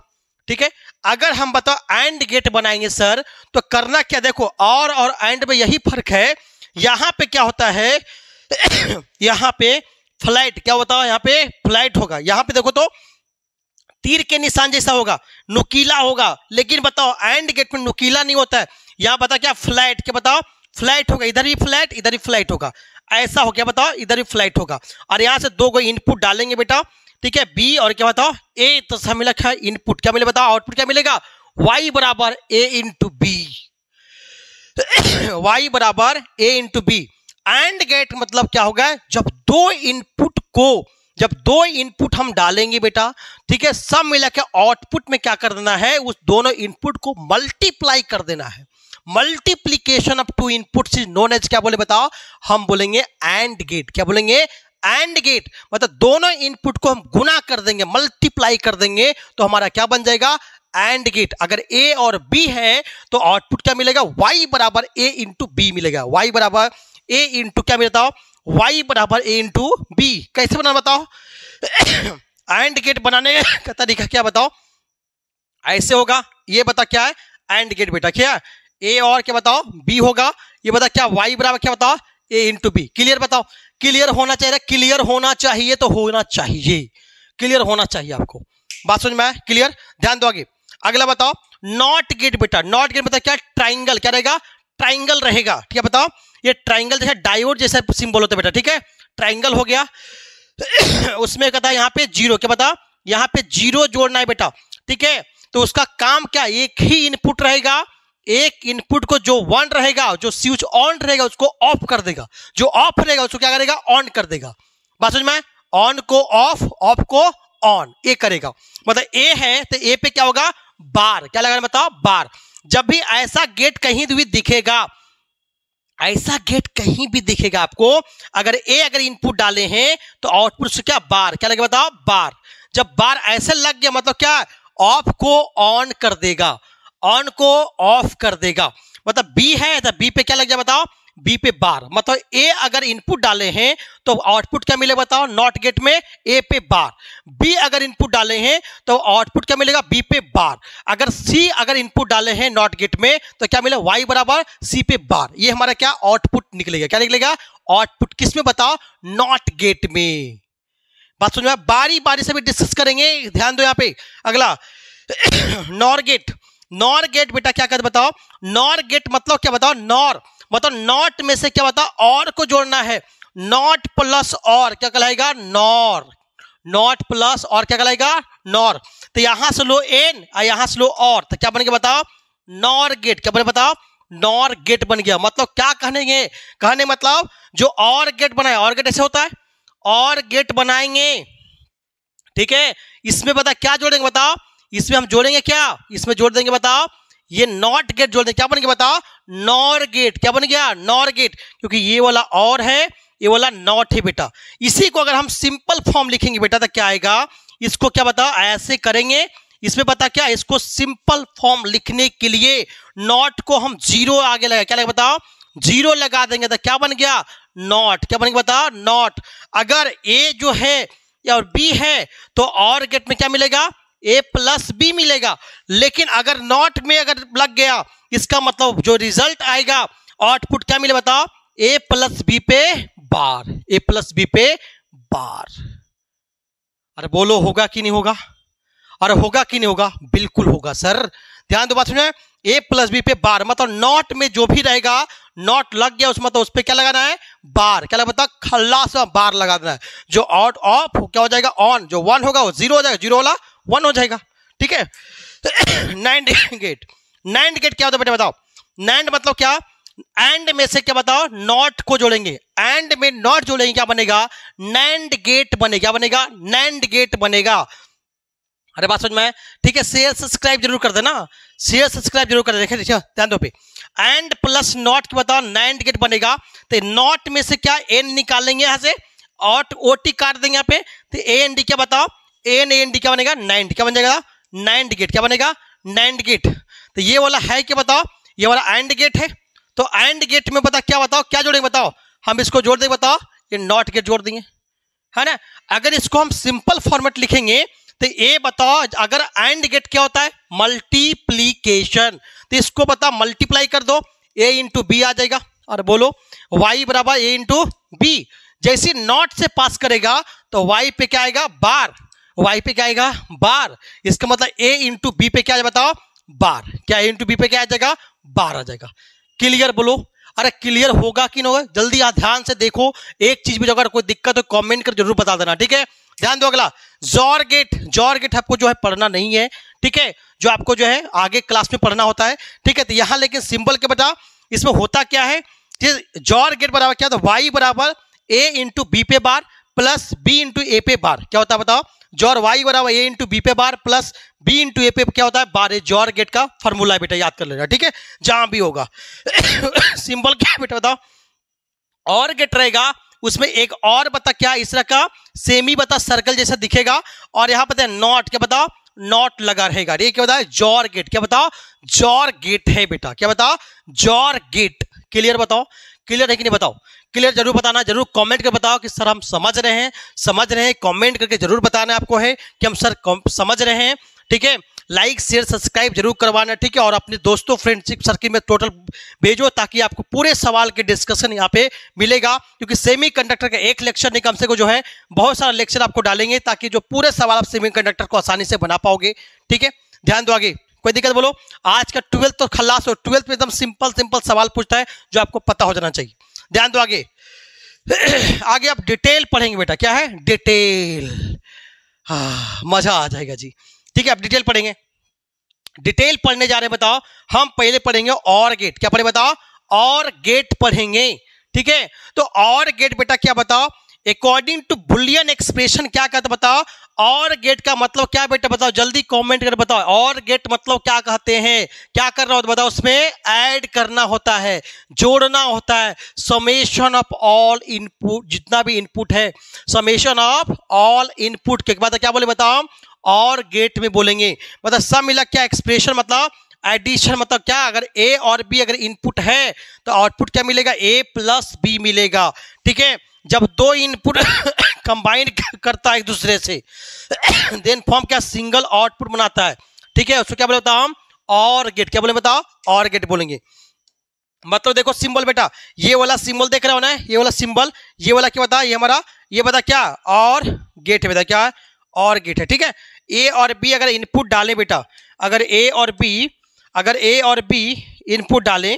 ठीक है। अगर हम बताओ एंड गेट बनाएंगे सर, तो करना क्या, देखो और एंड में यही फर्क है। यहां पे क्या होता है यहां पे फ्लैट, क्या होता है, यहाँ पे फ्लैट होगा, यहाँ पे देखो तो तीर के निशान जैसा होगा, नुकीला होगा, लेकिन बताओ एंड गेट में नुकीला नहीं होता है। यहाँ बता क्या फ्लैट, क्या बताओ फ्लैट होगा, इधर भी फ्लैट इधर भी फ्लैट होगा, ऐसा हो गया, बताओ इधर भी फ्लैट होगा। और यहाँ से दो इनपुट डालेंगे बेटा, ठीक है, बी और क्या बताओ ए, तो हमें लिखा है इनपुट, क्या मिलेगा बताओ, आउटपुट क्या मिलेगा, y बराबर a इंटू बी y बराबर a into b. And gate मतलब क्या होगा, जब दो इनपुट हम डालेंगे बेटा, ठीक है, सब मिला के आउटपुट में क्या कर देना है, उस दोनों इनपुट को मल्टीप्लाई कर देना है। Multiplication of two inputs is known as क्या बोले बताओ, हम बोलेंगे एंड गेट। क्या बोलेंगे, एंड गेट। मतलब दोनों इनपुट को हम गुना कर देंगे, मल्टीप्लाई कर देंगे, तो हमारा क्या बन जाएगा, एंड गेट। अगर ए और बी है तो आउटपुट क्या मिलेगा, y बराबर a इंटू बी मिलेगा, y बराबर a इंटू क्या मिलता हो, y बराबर a इंटू बी। कैसे बनाना बताओ एंड गेट बनाने का तरीका क्या बताओ, ऐसे होगा, ये बता क्या है एंड गेट बेटा, क्या a और क्या बताओ b होगा, ये बता क्या y बराबर क्या बताओ a इंटू बी। क्लियर बताओ, क्लियर होना चाहिए, क्लियर होना चाहिए, तो होना चाहिए, क्लियर होना चाहिए आपको। बात समझ में आया, क्लियर, ध्यान दो आगे। अगला बताओ नॉट गेट बेटा, नॉट गेट मतलब क्या, ट्राइंगल, क्या रहेगा, ट्राइंगल रहेगा, ठीक है, बताओ ये ट्राइंगल जैसे डायोड जैसा सिंबल होता है बेटा, ठीक है, ट्राइंगल हो गया उसमें कहता है यहाँ पे जीरो, क्या बता, यहाँ पे जीरो जोड़ना है बेटा, ठीक है। तो उसका काम क्या, एक ही इनपुट रहेगा, एक इनपुट को जो 1 रहेगा, जो स्विच ऑन रहेगा उसको ऑफ कर देगा, जो ऑफ रहेगा उसको क्या करेगा, ऑन कर देगा। बात समझ में, ऑन को ऑफ, ऑफ को ऑन, ये करेगा। मतलब ए है तो ए पे क्या होगा, बार, क्या लगाना बताओ, बार। जब भी ऐसा गेट कहीं भी दिखेगा, ऐसा गेट कहीं भी दिखेगा आपको, अगर अगर इनपुट डाले हैं तो आउटपुट से क्या, बार, क्या लगेगा बताओ, बार। जब बार ऐसे लग गया मतलब क्या, ऑफ को ऑन कर देगा, ऑन को ऑफ कर देगा। मतलब बी है तो बी पे क्या लग जाए बताओ, बी पे बार। मतलब ए अगर इनपुट डाले हैं तो आउटपुट क्या मिलेगा बताओ, नॉट गेट में ए पे बार। बी अगर इनपुट डाले हैं तो आउटपुट क्या मिलेगा, बी पे बार। अगर सी अगर इनपुट डाले हैं नॉट गेट में तो क्या मिलेगा, वाई बराबर सी पे बार। ये हमारा क्या आउटपुट निकलेगा, क्या निकलेगा, आउटपुट किस में बताओ, नॉट गेट में। बात समझ में, बारी बारी से भी डिस्कस करेंगे, ध्यान दो यहाँ पे। अगला नॉर गेट, नॉर गेट बेटा क्या कहते बताओ, नॉर गेट मतलब क्या बताओ, नॉर मतलब नॉट में से क्या बताओ, और को जोड़ना है, नॉट प्लस और क्या कहलाएगा, नॉर, नॉट प्लस और क्या कहलाएगा, नॉर। तो यहां से लो एन और यहां से लो और, तो क्या बन गया बताओ, नॉर गेट। क्या बने बताओ, नॉर गेट बन गया। मतलब क्या कहने, कहने मतलब जो और गेट बनाए, और गेट ऐसे होता है, और गेट बनाएंगे, ठीक है। इसमें बता क्या जोड़ेंगे बताओ, इसमें हम जोड़ेंगे क्या, इसमें जोड़ देंगे बताओ, ये नॉट गेट जोड़ देंगे, क्या बन गया बताओ, नॉर गेट। क्या बन गया, नॉर गेट, क्योंकि ये वाला और है, ये वाला नॉट है बेटा। इसी को अगर हम सिंपल फॉर्म लिखेंगे बेटा तो क्या आएगा, इसको क्या बताओ ऐसे करेंगे, इसमें बता क्या, इसको सिंपल फॉर्म लिखने के लिए नॉट को हम जीरो आगे लगा, क्या लगा बताओ, जीरो लगा देंगे तो क्या बन गया, नॉट। क्या बन गया बताओ, नॉट। अगर ए जो है और बी है तो और गेट में क्या मिलेगा, ए प्लस बी मिलेगा। लेकिन अगर नॉट में अगर लग गया, इसका मतलब जो रिजल्ट आएगा आउटपुट क्या मिले बताओ, ए प्लस बी पे बार, ए प्लस बी पे बार। अरे बोलो होगा कि नहीं होगा, अरे होगा कि नहीं होगा, बिल्कुल होगा सर, ध्यान दो बात सुनिए। ए प्लस बी पे बार मतलब नॉट में जो भी रहेगा, नॉट लग गया उसमें तो उस पर क्या लगाना है, बार। क्या लगा बता, खल्लास बार लगा देना है। जो आउट ऑफ क्या हो जाएगा, ऑन, जो 1 होगा वो 0 हो जाएगा, 0 वाला 1 हो जाएगा, ठीक है। नाइंड गेट, नाइंड गेट क्या होता है बेटा बताओ? नाइंड मतलब क्या? एंड में से क्या बताओ? नॉट को जोड़ेंगे, एंड में नॉट जोड़ेंगे, क्या बनेगा? नाइंड गेट बनेगा, क्या बनेगा? नाइंड गेट बनेगा। अरे बात समझ में? ठीक है, शेयर सब्सक्राइब जरूर कर देना, शेयर सब्सक्राइब जरूर कर देना। देखिए ध्यान दो पे, एंड प्लस नॉट की बताओ नाइंड गेट बनेगा। तो नॉट में से क्या एन निकालेंगे यहाँ से, और ओटी काट देंगे यहाँ पे, तो ए एन डी क्या बताओ? एन ए एन डी क्या बनेगा? नाइंड, क्या बन जाएगा? नाइंड गेट, क्या बनेगा? नाइंड गेट। तो ये वाला है क्या बताओ? ये वाला एंड गेट है। तो एंड गेट में बता क्या बताओ, क्या जोड़ेंगे बताओ? हम इसको जोड़ देंगे बताओ, ये नॉट गेट जोड़ देंगे, है ना। अगर इसको हम सिंपल फॉर्मेट लिखेंगे तो ये बताओ, अगर एंड गेट क्या होता है? मल्टीप्लीकेशन। तो इसको बता मल्टीप्लाई कर दो, a इंटू बी आ जाएगा, और बोलो y बराबर a इंटू बी। जैसे नॉट से पास करेगा तो y पे क्या आएगा? बार, y पे क्या आएगा? बार। इसका मतलब a इंटू बी पे क्या है बताओ? बार। क्या a इंटू बी पे क्या आ जाएगा? बार आ जाएगा। क्लियर बोलो? अरे क्लियर होगा कि नहीं होगा? जल्दी ध्यान से देखो, एक चीज भी अगर कोई दिक्कत हो कमेंट कर जरूर बता देना, ठीक है। ध्यान दो अगला, जॉर गेट। जॉर गेट आपको जो है पढ़ना नहीं है, ठीक है, जो आपको जो है आगे क्लास में पढ़ना होता है, ठीक है। तो यहाँ लेकिन सिंबल के बता इसमें होता क्या है? जॉर गेट बराबर क्या होता है? वाई बराबर ए इंटू बी पे बार प्लस बी इंटू ए पे बार। क्या होता है बताओ? जॉर वाई बराबर ए इंटू बी पे बार प्लस बी इंटू ए पे क्या होता है? बार। ये जॉर गेट का फॉर्मूला है बेटा, याद कर लेना, ठीक है, जहां भी होगा। सिंबल क्या है बेटा बताओ? और गेट रहेगा, उसमें एक और बता क्या इस तरह का सेमी बता सर्कल जैसा दिखेगा, और यहां पता है नॉट, क्या बताओ? नॉट लगा रहेगा। ये क्या बताओ? Xor gate. क्या बताओ? जॉर गेट है बेटा, क्या बताओ? Xor gate. क्लियर बताओ? क्लियर है कि नहीं बताओ? क्लियर जरूर बताना, जरूर कमेंट कर बताओ कि सर हम समझ रहे हैं, कमेंट करके जरूर बताना आपको है कि हम सर समझ रहे हैं, ठीक है। लाइक शेयर सब्सक्राइब जरूर करवाना, ठीक है, और अपने दोस्तों फ्रेंडशिप सर्किल में टोटल भेजो, ताकि आपको पूरे सवाल के डिस्कशन यहाँ पे मिलेगा। क्योंकि सेमी कंडक्टर का एक लेक्चर नहीं, कम से कम जो है बहुत सारा लेक्चर आपको डालेंगे, ताकि जो पूरे सवाल आप सेमी कंडक्टर को आसानी से बना पाओगे, ठीक है। ध्यान दो आगे, कोई दिक्कत बोलो? आज का 12th तो खल्लास हो, 12th में एकदम सिंपल सवाल पूछता है जो आपको पता हो जाना चाहिए। ध्यान दो आगे, आगे आप डिटेल पढ़ेंगे बेटा। क्या है? डिटेल। मजा आ जाएगा जी, ठीक है। आप डिटेल पढ़ेंगे, डिटेल पढ़ने जा रहे हैं बताओ। हम पहले पढ़ेंगे और गेट। क्या पढ़े बताओ? और गेट पढ़ेंगे, ठीक है। तो और गेट बेटा क्या बताओ? अकॉर्डिंग टू बुलियन एक्सप्रेशन क्या कहते बताओ? और गेट का मतलब क्या बेटा बताओ? जल्दी कमेंट कर बताओ। और गेट मतलब क्या कहते हैं? क्या करना होता है बताओ? उसमें ऐड करना होता है, जोड़ना होता है। समेशन ऑफ ऑल इनपुट, जितना भी इनपुट है, समेशन ऑफ ऑल इनपुट के बाद क्या बोले बताओ? और गेट में बोलेंगे मतलब सब मिला क्या एक्सप्रेशन, मतलब एडिशन। मतलब क्या? अगर ए और बी अगर इनपुट है तो आउटपुट क्या मिलेगा? ए प्लस बी मिलेगा, ठीक है। जब दो इनपुट कंबाइन करता है एक दूसरे से, देन फॉर्म क्या? सिंगल आउटपुट बनाता है, ठीक है। उसको क्या बोले बताओ? और गेट। क्या बोले बताओ? और गेट बोलेंगे। मतलब देखो सिंबल बेटा, ये वाला सिंबल देख रहे हो ना, ये वाला सिंबल, ये वाला क्या बता? ये हमारा ये बता क्या? और गेट है बेटा। क्या है? और गेट है, ठीक है। ए और बी अगर इनपुट डालें बेटा, अगर ए और बी इनपुट डालें,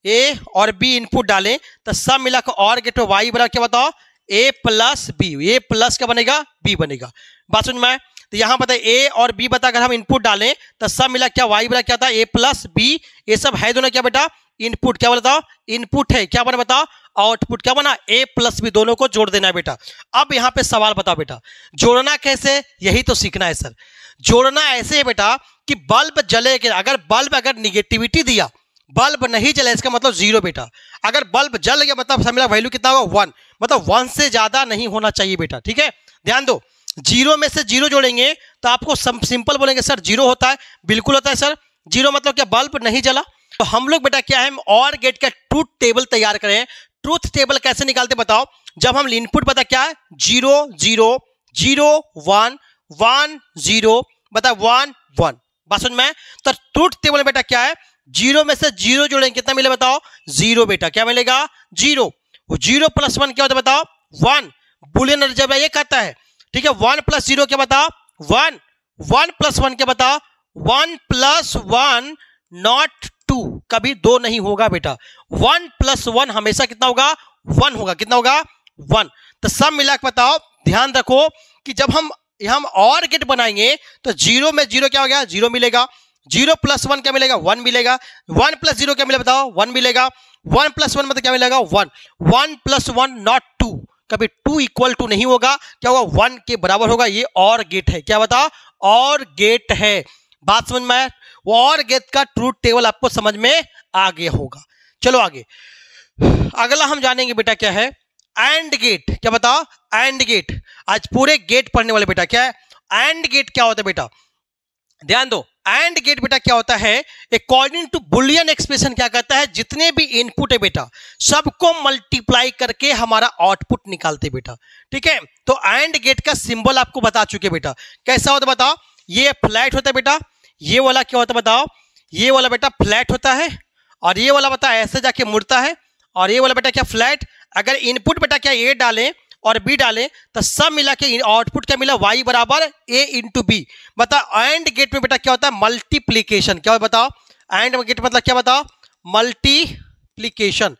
ए और बी इनपुट डालें, तो सब मिलाकर और गेट में वाई बराबर क्या बताओ? ए प्लस बी। ए प्लस क्या बनेगा? बी बनेगा। बात समझ में? तो यहां पता है ए और बी बता अगर हम इनपुट डालें तो सब मिला क्या? वाई बराबर क्या था? ए प्लस बी। ये सब है दोनों क्या बेटा? इनपुट। क्या बताओ? इनपुट है। क्या बना बताओ? आउटपुट। क्या बना? ए प्लस बी। दोनों को जोड़ देना है बेटा। अब यहाँ पे सवाल बताओ बेटा, जोड़ना कैसे? यही तो सीखना है सर। जोड़ना ऐसे है बेटा कि बल्ब जलेगा, अगर बल्ब अगर निगेटिविटी दिया, बल्ब नहीं जले, इसका मतलब जीरो बेटा। अगर बल्ब जल गया मतलब समझ वैल्यू कितना होगा? 1। मतलब 1 से ज्यादा नहीं होना चाहिए बेटा, ठीक है। ध्यान दो, जीरो में से जीरो जोड़ेंगे तो आपको सिंपल बोलेंगे सर जीरो होता है। बिल्कुल होता है सर। जीरो मतलब क्या? बल्ब नहीं जला। तो हम लोग बेटा क्या है, और गेट का ट्रूथ टेबल तैयार करें। ट्रूथ टेबल कैसे निकालते बताओ? जब हम इनपुट बता क्या है? 0 0 0 1 1 0 बता 1 1। बात समझ में? तो ट्रूथ टेबल बेटा क्या है? 0 में से 0 जोड़ेंगे कितना मिले बताओ? 0 बेटा। क्या मिलेगा? 0। 0 प्लस 1 क्या होता है बताओ? 1। बुलियन अलजेब्रा ये कहता है, ठीक है। 1 प्लस 0 क्या बताओ? 1। 1 प्लस 1 क्या बताओ? 1 प्लस 1 नॉट 2, कभी 2 नहीं होगा बेटा। 1 प्लस 1 हमेशा कितना होगा? 1 होगा। कितना होगा? 1। तो सब मिला के बताओ, ध्यान रखो कि जब हम हम और गेट बनाएंगे तो 0 में 0 क्या हो गया, 0 मिलेगा। 0 + 1 क्या मिलेगा, 1 मिलेगा। 1 + 0 क्या मिलेगा बताओ, 1 मिलेगा। 1 + 1 मतलब क्या मिलेगा, 1। 1 + 1 नॉट 2, कभी 2 = नहीं होगा, क्या होगा, 1 के बराबर होगा। ये और गेट है, क्या बताओ, और गेट है। बात समझ में आया? वो और गेट का ट्रूथ टेबल आपको समझ में आ गया होगा। चलो आगे, अगला हम जानेंगे बेटा क्या है, एंड गेट। क्या बताओ, एंड गेट। आज पूरे गेट पढ़ने वाले बेटा क्या है, एंड गेट क्या होता है बेटा, ध्यान दो। एंड गेट बेटा क्या होता है, अकॉर्डिंग टू बुलियन एक्सप्रेशन क्या कहता है, जितने भी इनपुट है बेटा सबको मल्टीप्लाई करके हमारा आउटपुट निकालते बेटा। ठीक है, तो एंड गेट का सिंबल आपको बता चुके बेटा, कैसा होता है बताओ, ये फ्लैट होता है बेटा। ये वाला क्या होता है बताओ, ये वाला बेटा फ्लैट होता है, और ये वाला बता ऐसे जाके मुड़ता है, और ये वाला बेटा क्या फ्लैट। अगर इनपुट बेटा क्या ए डालें और बी डालें तो सब मिला के आउटपुट क्या मिला, y बराबर a × b। बता एंड गेट में बेटा क्या होता है, मल्टीप्लीकेशन। क्या होता है बताओ, एंड गेट मतलब क्या बताओ, मल्टीप्लीकेशन।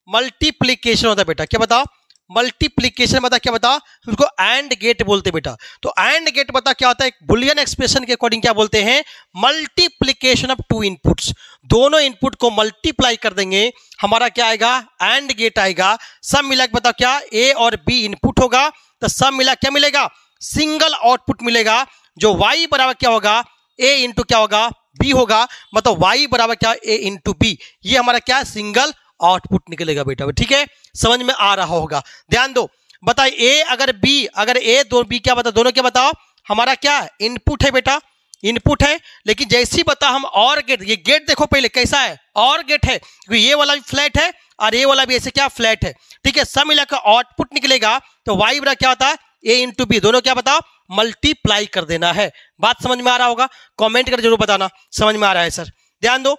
मल्टीप्लीकेशन होता है बेटा, क्या बताओ, मल्टीप्लीकेशन बता, क्या बता, उसको एंड गेट बोलते बेटा। तो एंड गेट बता क्या होता है, बुलियन एक्सप्रेशन के अकॉर्डिंग क्या बोलते हैं, मल्टीप्लीकेशन ऑफ 2 इनपुट्स। दोनों इनपुट को मल्टीप्लाई कर देंगे, हमारा क्या आएगा, एंड गेट आएगा। सब मिला के बताओ क्या, ए और बी इनपुट होगा, तो सब मिला क्या मिलेगा, सिंगल आउटपुट मिलेगा, जो y बराबर क्या होगा, a × क्या होगा, b होगा। मतलब y बराबर क्या, a × b। ये हमारा क्या, सिंगल आउटपुट निकलेगा बेटा। ठीक है, समझ में आ रहा होगा। ध्यान दो, बताइए ए अगर बी, अगर ए दो बी क्या बता, दोनों क्या बताओ, हमारा क्या इनपुट है बेटा, इनपुट है। लेकिन जैसी बता हम और गेट, ये गेट देखो पहले कैसा है, और गेट है, क्योंकि ये वाला भी फ्लैट है और ये वाला भी ऐसे क्या फ्लैट है। ठीक है, सब मिलाकर आउटपुट निकलेगा, तो y बराबर क्या होता है, a × b। दोनों क्या बताओ, मल्टीप्लाई कर देना है। बात समझ में आ रहा होगा, कमेंट कर जरूर बताना समझ में आ रहा है सर। ध्यान दो,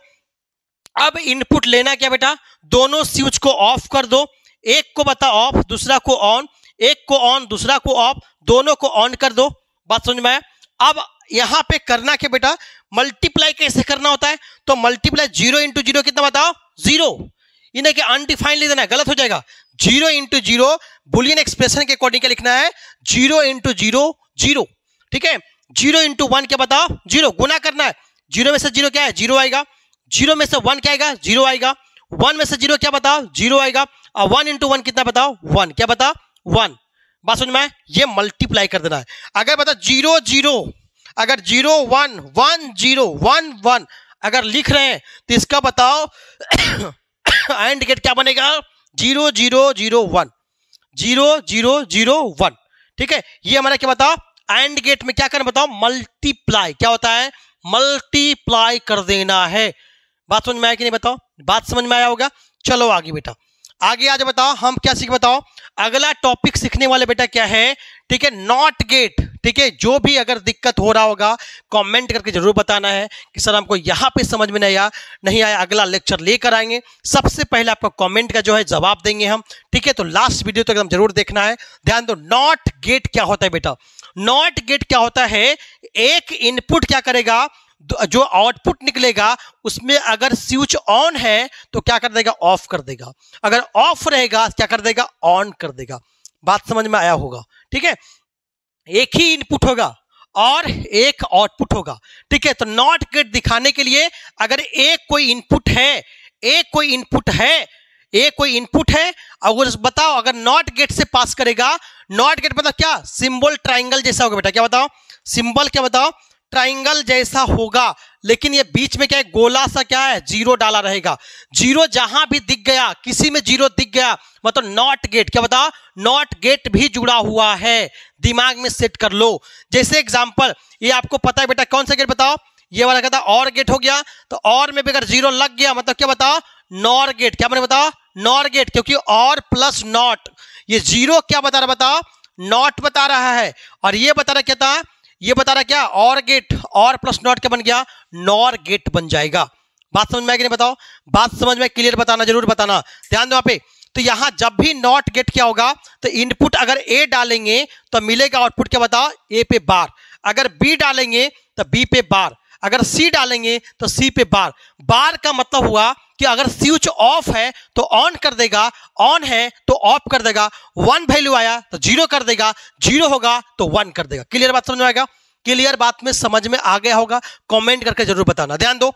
अब इनपुट लेना क्या बेटा, दोनों स्विच को ऑफ कर दो, एक को बता ऑफ, दूसरा को ऑन, एक को ऑन दूसरा को ऑफ, दोनों को ऑन कर दो। बात समझ में आया? अब यहां पे करना क्या बेटा, मल्टीप्लाई कैसे करना होता है, तो मल्टीप्लाई 0 × 0 कितना बताओ, 0। इन्हें क्या अनडिफाइंड लिखना है, गलत हो जाएगा। 0 × 0 बुलियन एक्सप्रेशन के अकॉर्डिंग क्या लिखना है, 0 × 0 0। ठीक है, 0 × 1 क्या बताओ, 0। गुना करना है, 0 में से 0 क्या है, 0 आएगा। 0 में से 1 क्या आएगा, 0 आएगा। 1 में से 0 क्या बताओ, 0 आएगा। और 1 × 1 कितना बताओ, 1। क्या बताओ, 1। बात समझ में आए? ये मल्टीप्लाई कर देना है। अगर बताओ 0 0, अगर 0 1 1 0 1 1 अगर लिख रहे हैं तो इसका बताओ एंड गेट क्या बनेगा, 0 0 0 1 0 0 0 1। ठीक है, ये हमारा क्या बताओ, एंड गेट में क्या करना बताओ, मल्टीप्लाई। क्या होता है, मल्टीप्लाई कर देना है। बात समझ में आया कि नहीं बताओ, बात समझ में आया होगा। चलो आगे बेटा, आगे आज बताओ हम क्या सीख, बताओ अगला टॉपिक सीखने वाले बेटा क्या है। ठीक है, नॉट गेट। ठीक है, जो भी अगर दिक्कत हो रहा होगा कमेंट करके जरूर बताना है कि सर हमको यहाँ पे समझ में नहीं आया, अगला लेक्चर लेकर आएंगे। सबसे पहले आपका कमेंट का जो है जवाब देंगे हम। ठीक है, तो लास्ट वीडियो तक एकदम जरूर देखना है। ध्यान दो, नॉट गेट क्या होता है बेटा, नॉट गेट क्या होता है, एक इनपुट क्या करेगा, जो आउटपुट निकलेगा उसमें अगर स्विच ऑन है तो क्या कर देगा, ऑफ कर देगा। अगर ऑफ रहेगा क्या कर देगा, ऑन कर देगा। बात समझ में आया होगा। ठीक है, एक ही इनपुट होगा और एक आउटपुट होगा। ठीक है, तो नॉट गेट दिखाने के लिए अगर एक कोई इनपुट है, एक कोई इनपुट है, एक कोई इनपुट है, और बताओ अगर नॉट गेट से पास करेगा, नॉट गेट मतलब क्या, सिंबल ट्राइंगल जैसा होगा बेटा। क्या बताओ, सिंबल क्या बताओ, ट्राइंगल जैसा होगा, लेकिन ये बीच में क्या है, गोला सा क्या है, 0 डाला रहेगा। 0 जहां भी दिख गया, किसी में 0 दिख गया मतलब नॉट गेट। क्या बताओ, नॉट गेट भी जुड़ा हुआ है, दिमाग में सेट कर लो। जैसे एग्जांपल, ये आपको पता है बेटा, कौन सा गेट बताओ, ये वाला कहता और गेट हो गया, तो और में भी अगर 0 लग गया मतलब क्या बताओ, नॉर गेट। क्या मैंने बताओ, नॉर गेट, क्योंकि और प्लस नॉट, ये 0 क्या बता रहा, बताओ नॉट बता रहा है, और ये बता रहा क्या था, ये बता रहा क्या, और गेट, और प्लस नॉट क्या बन गया, नॉर गेट बन जाएगा। बात समझ में आया कि नहीं बताओ, बात समझ में क्लियर बताना, जरूर बताना। ध्यान दो यहाँ पे, तो यहां जब भी नॉट गेट क्या होगा, तो इनपुट अगर ए डालेंगे तो मिलेगा आउटपुट क्या बताओ, ए पे बार। अगर बी डालेंगे तो बी पे बार, अगर सी डालेंगे तो सी पे बार। बार का मतलब हुआ कि अगर स्विच ऑफ है तो ऑन कर देगा, ऑन है तो ऑफ कर देगा, 1 वैल्यू आया तो 0 कर देगा, 0 होगा तो 1 कर देगा। क्लियर बात समझ में आएगा? क्लियर बात में समझ में आ गया होगा? कमेंट करके जरूर बताना। ध्यान दो,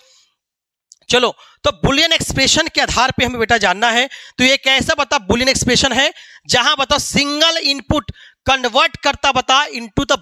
चलो तो बुलियन एक्सप्रेशन के आधार पे हमें बेटा जानना है। तो ये कैसा बता बुलियन एक्सप्रेशन है, जहां बता सिंगल इनपुट कन्वर्ट करता बता into the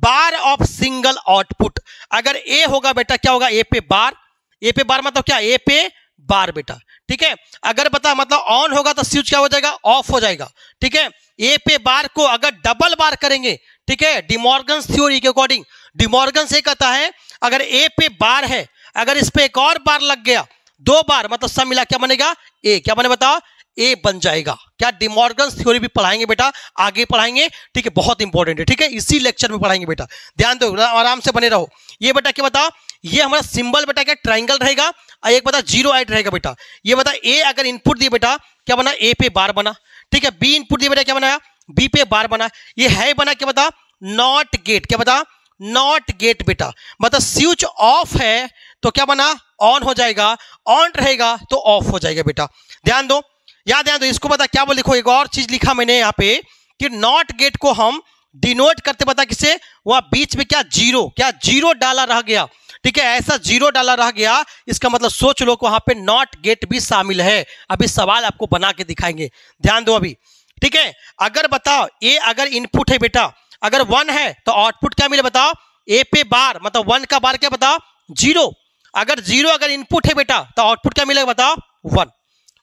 bar of single output. अगर ए होगा बेटा क्या होगा, ए पे बार मतलब क्या, ए पे बार बेटा, ठीक है। अगर बता मतलब ऑन होगा तो स्विच क्या हो जाएगा, ऑफ हो जाएगा, ठीक है। ए पे बार को अगर डबल बार करेंगे, ठीक है, डिमॉर्गन्स थ्योरी के अकॉर्डिंग, डिमॉर्गन्स ये कहता है अगर ए पे बार है, अगर इस पे एक और बार लग गया, 2 बार मतलब सब मिला क्या बनेगा, ए। क्या बने बताओ, ए बन जाएगा। क्या डिमॉर्गन्स थ्योरी भी पढ़ाएंगे बेटा, आगे पढ़ाएंगे, ठीक है, बहुत इंपॉर्टेंट है, ठीक है, इसी लेक्चर में पढ़ाएंगे बेटा। ध्यान दो, आराम से बने रहो। ये बेटा क्या बताओ, ये हमारा सिंबल बेटा क्या ट्राइंगल रहेगा, और एक बता 0 8 रहेगा बेटा। ये बता ए अगर इनपुट दिए बेटा क्या बना, ए पे बार बना, ठीक है। बी इनपुट दिए बेटा क्या बनाया, बी पे बार बना। ये है बना क्या बता, नॉट गेट। क्या बता, नॉट गेट बेटा। मतलब स्विच ऑफ है तो क्या बना, ऑन हो जाएगा, ऑन रहेगा तो ऑफ हो जाएगा बेटा। ध्यान दो, याद ध्यान दो, इसको बता क्या बोल, लिखो एक और चीज लिखा मैंने यहाँ पे कि नॉट गेट को हम डिनोट करते बता किसे, वहां बीच में क्या जीरो डाला रह गया, ठीक है, ऐसा 0 डाला रह गया, इसका मतलब सोच लो कि वहां पे नॉट गेट भी शामिल है। अभी सवाल आपको बना के दिखाएंगे, ध्यान दो अभी, ठीक है। अगर बताओ ए अगर इनपुट है बेटा, अगर 1 है तो आउटपुट क्या मिले बताओ, ए पे बार मतलब 1 का बार क्या बताओ, 0। अगर 0 अगर इनपुट है बेटा तो आउटपुट क्या मिलेगा बताओ, 1।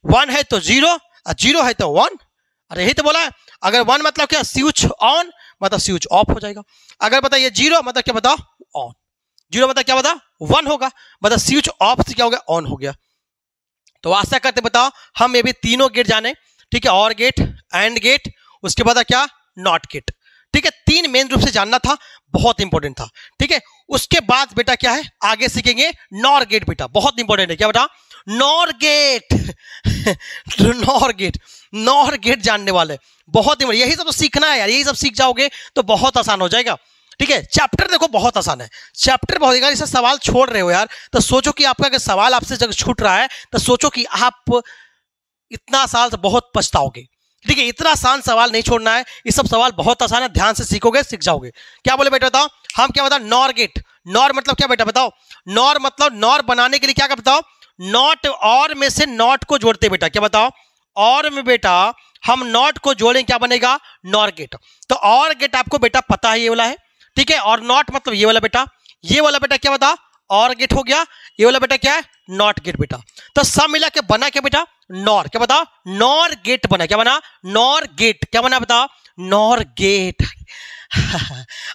1 है तो 0, 0 है तो 1। अरे यही तो बोला है। अगर 1 मतलब क्या, स्विच ऑन मतलब स्विच ऑफ हो जाएगा। अगर बताइए 0 मतलब क्या बताओ, ऑन। 0 मतलब क्या बता, 1 होगा, मतलब स्विच ऑफ से क्या हो गया, ऑन हो गया। तो आशा करते बताओ हम ये भी तीनों गेट जाने, ठीक है, और गेट, एंड गेट, उसके बाद क्या, नॉट गेट, ठीक है। 3 मेन रूप से जानना था, बहुत इंपॉर्टेंट था, ठीक है। उसके बाद बेटा क्या है, आगे सीखेंगे नॉर गेट बेटा, बहुत इंपॉर्टेंट है। क्या बेटा, नॉर गेट नॉर गेट जानने वाले, बहुत ही, यही सब तो सीखना है यार, यही सब सीख जाओगे तो बहुत आसान हो जाएगा, ठीक है। चैप्टर देखो बहुत आसान है, चैप्टर बहुत, अगर इसे सवाल छोड़ रहे हो यार तो सोचो कि आपका अगर सवाल आपसे जब छूट रहा है तो सोचो कि आप इतना साल से बहुत पछताओगे, ठीक है। इतना आसान सवाल नहीं छोड़ना है, ये सब सवाल बहुत आसान है, ध्यान से सीखोगे सीख जाओगे। क्या बोले बेटा बताओ, हम क्या बताओ, नॉर गेट। नॉर मतलब क्या बेटा बताओ, नॉर मतलब नॉर बनाने के लिए क्या बताओ, नॉट और में से नॉट को जोड़ते बेटा। क्या बताओ, और में बेटा हम नॉट को जोड़ें क्या बनेगा, नॉर गेट। तो और गेट आपको बेटा पता है ये वाला है, ठीक है, और नॉट मतलब ये वाला बेटा, ये वाला बेटा क्या बता, और गेट हो गया, ये वाला बेटा क्या है, नॉट गेट बेटा। तो सब मिला के बना क्या बेटा, नॉर। क्या बता, नॉर गेट बना। क्या बना, नॉर गेट। क्या बना बता, नॉर गेट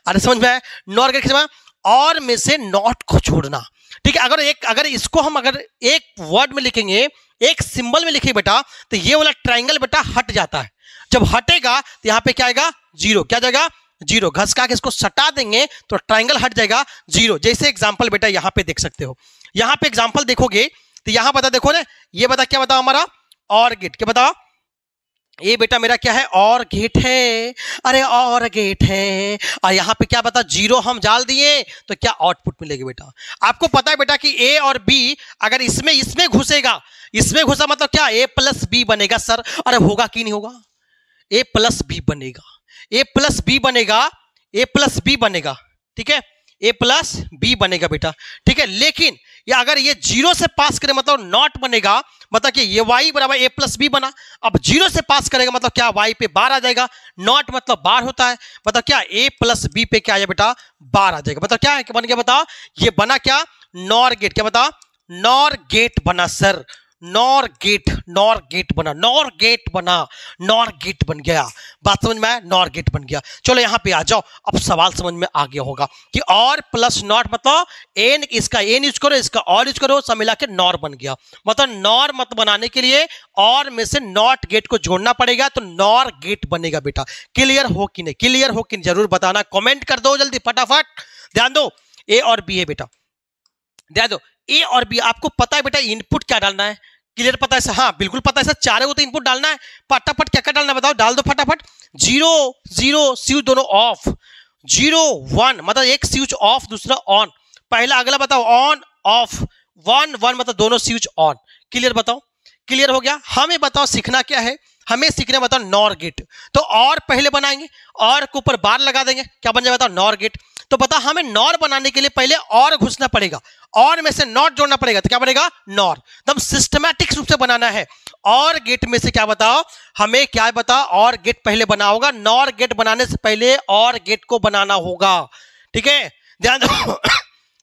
अरे समझ में आया, नॉर गेट क्या, और में से नॉट को छोड़ना, ठीक है। अगर इसको हम अगर एक वर्ड में लिखेंगे, एक सिंबल में लिखेंगे बेटा, तो ये वाला ट्राइंगल बेटा हट जाता है। जब हटेगा तो यहाँ पे क्या आएगा, 0। क्या जाएगा, 0। घसका के इसको सटा देंगे तो ट्राइंगल हट जाएगा, 0। जैसे एग्जांपल बेटा यहाँ पे देख सकते हो, यहाँ पे एग्जांपल देखोगे तो यहाँ बता, देखो ना, ये बता क्या बताओ हमारा, और गेट। क्या बताओ, ये बेटा मेरा क्या है, और गेट है, अरे और गेट है, और यहाँ पे क्या बता, 0 हम डाल दिए तो क्या आउटपुट मिलेगी बेटा। आपको पता है बेटा कि ए और बी अगर इसमें घुसेगा, इसमें घुसा मतलब क्या, ए प्लस बी बनेगा सर। अरे होगा कि नहीं होगा, ए प्लस बी बनेगा, ए प्लस बी बनेगा, ए प्लस बी बनेगा, ठीक है, ए प्लस बी बनेगा बेटा, ठीक है। लेकिन ये अगर ये 0 से पास करे मतलब नॉट बनेगा, मतलब कि ये y बराबर ए प्लस बी बना। अब 0 से पास करेगा मतलब क्या, y पे बार आ जाएगा, नॉट मतलब बार होता है, मतलब क्या, ए प्लस बी पे क्या आया बेटा, बार आ जाएगा। मतलब क्या है, बन गया बता, ये बना क्या, नॉर गेट। क्या बता, नॉर गेट बना सर, नॉर गेट बना, नॉर गेट बना, नॉर गेट बन गया। बात समझ में आया, नॉर गेट बन गया। चलो यहाँ पे आ जाओ, अब सवाल समझ में आ गया होगा कि और प्लस नॉट मतलब एन, इसका एन यूज करो, इसका और यूज करो, सब मिला के नॉर बन गया। मतलब नॉर मत बनाने के लिए और में से नॉट गेट को जोड़ना पड़ेगा तो नॉर गेट बनेगा बेटा। क्लियर हो कि नहीं, क्लियर हो कि नहीं जरूर बताना, कमेंट कर दो जल्दी फटाफट। ध्यान दो, ए और बी है बेटा, ध्यान दो, ए और बी। आपको पता है बेटा इनपुट क्या डालना है, क्लियर पता है, हाँ बिल्कुल पता है सर, चारों को तो इनपुट डालना है। फटाफट क्या क्या डालना है बताओ, डाल दो फटाफट। 0 0 स्विच दोनों ऑफ, 0 1 मतलब एक स्विच ऑफ दूसरा ऑन, पहला अगला बताओ ऑन ऑफ, 1 1 मतलब दोनों स्विच ऑन। क्लियर बताओ, क्लियर हो गया। हमें बताओ सीखना क्या है, हमें सीखना बताओ नॉर गेट। तो और पहले बनाएंगे, और के ऊपर बार लगा देंगे, क्या बन जाएगा बताओ नॉर गेट। तो बता हमें नॉर बनाने के लिए पहले और घुसना पड़ेगा, और में से नॉट जोड़ना पड़ेगा, तो क्या बनेगा नॉर। एकदम सिस्टमैटिक रूप से बनाना है। और गेट में से क्या बताओ हमें, क्या बताओ और गेट पहले बना होगा। नॉर गेट बनाने से पहले और गेट को बनाना होगा, ठीक है, ध्यान दो।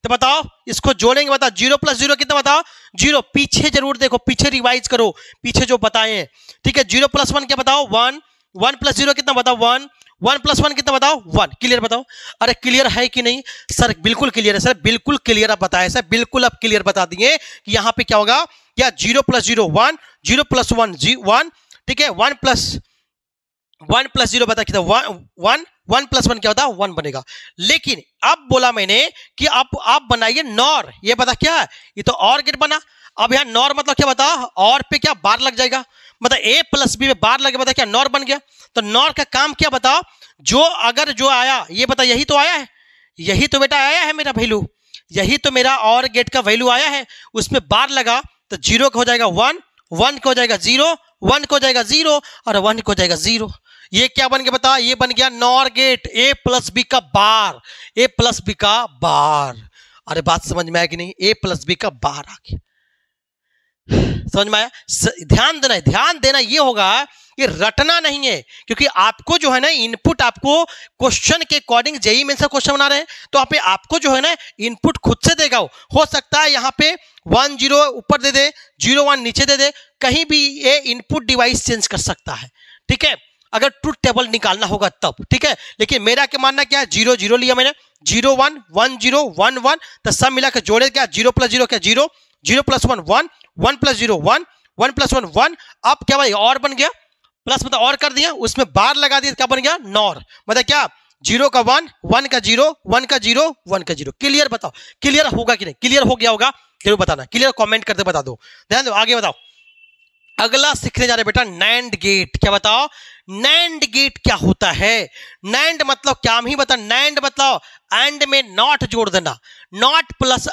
तो बताओ इसको जोड़ेंगे, बताओ 0 + 0 कितना बताओ 0। पीछे जरूर देखो, पीछे रिवाइज करो, पीछे जो बताए हैं, ठीक है। 0 + 1 क्या बताओ 1, 1 + 0 कितना बताओ 1, 1 + 1 कितना बताओ 1। क्लियर बताओ, अरे क्लियर है कि नहीं सर? बिल्कुल क्लियर है सर, बिल्कुल क्लियर आप बताए सर, बिल्कुल आप क्लियर बता दिए कि यहाँ पे क्या होगा, क्या 0 + 0 1, 0 + 1 1, ठीक है। 1 + 0 बता कितना 1, 1 + 1 क्या होता है 1 बनेगा। लेकिन अब बोला मैंने कि आप बनाइए नॉर, ये बता क्या है, ये तो और गेट बना। अब यहाँ नॉर मतलब क्या बता, और पे क्या बार लग जाएगा, मतलब a + b में बार लगे, बता क्या नॉर बन गया। तो नॉर का काम क्या बताओ, जो अगर जो आया ये बता, यही तो आया है, यही तो बेटा आया है मेरा वैल्यू, यही तो मेरा और गेट का वैल्यू आया है, उसमें बार लगा तो 0 का हो जाएगा 1, 1 का हो जाएगा 0, 1 का हो जाएगा 0 और 1 का हो जाएगा 0। ये क्या बन गया बता, ये बन गया नॉर गेट, a + b का बार, a + b का बार। अरे बात समझ में आया कि नहीं, a + b का बार आ गया, समझ में आया। ध्यान देना, ध्यान देना ये होगा कि रटना नहीं है, क्योंकि आपको जो है ना इनपुट, आपको क्वेश्चन के अकॉर्डिंग जेईई मेंस का क्वेश्चन बना रहे हैं, तो आपको जो है ना इनपुट खुद से देगा। हो सकता है यहाँ पे 1 0 ऊपर दे दे, 0 1 नीचे दे दे, कहीं भी ये इनपुट डिवाइस चेंज कर सकता है, ठीक है, अगर ट्रुथ टेबल निकालना होगा तब, ठीक है। लेकिन मेरा क्या मानना क्या है, 0 0 लिया मैंने, 0 1 1 0 1 1, तो सब मिला के जोड़े क्या 0 + 0 क्या 0, 0 + 1 1, 1 + 0 1, 1 + 1 1। अब क्या भाई और बन गया, प्लस मतलब और कर दिया, उसमें बार लगा दिया, क्या बन गया नॉर, मतलब क्या 0 का 1, 1 का 0, 1 का 0, 1 का 0। क्लियर बताओ, क्लियर होगा कि नहीं, क्लियर हो गया होगा जरूर बताना, क्लियर कमेंट करके बता दो। ध्यान दो, आगे बताओ, अगला सीखने जा रहे बेटा नैंड गेट। क्या बताओ नैंड गेट क्या होता है। नैंड मतलब क्या ही बता, नैंड मतलब एंड में नॉट जोड़ देना, नॉट प्लस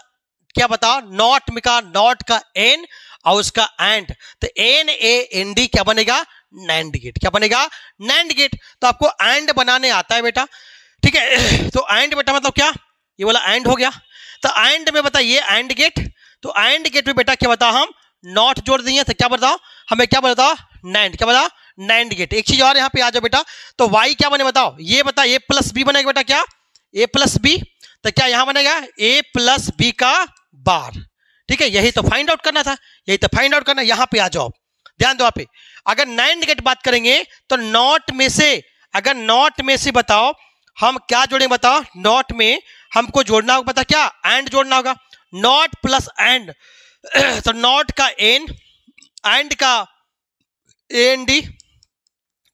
क्या बताओ नॉट में का नॉट का एन और उसका एंड, तो NAND क्या बनेगा नैंड गेट। क्या बनेगा नैंड गेट। तो आपको एंड बनाने आता है बेटा, ठीक है। तो एंड बेटा मतलब क्या, ये वाला एंड हो गया, तो एंड में बता ये एंड गेट, तो एंड गेट में बेटा क्या बताओ हम नॉट जोड़ दिए, तो क्या बताओ हमें, क्या बताओ नैंड, क्या बताओ नैंड गेट। एक चीज और यहाँ पे आ जाओ बेटा, तो y क्या बने बताओ, ये बता a + b बनेगा बेटा, क्या a + b, तो क्या यहां बनेगा a + b का बार, ठीक है। यही तो फाइंड आउट करना था, यही तो फाइंड आउट करना। यहां पे आ जाओ, ध्यान दो, यहाँ पे अगर नैंड गेट बात करेंगे तो नॉट में से, अगर नॉट में से बताओ हम क्या जोड़ेंगे बताओ, नॉट में हमको जोड़ना होगा पता क्या एंड जोड़ना होगा, नॉट प्लस एंड, तो नॉट का एन एंड का AND,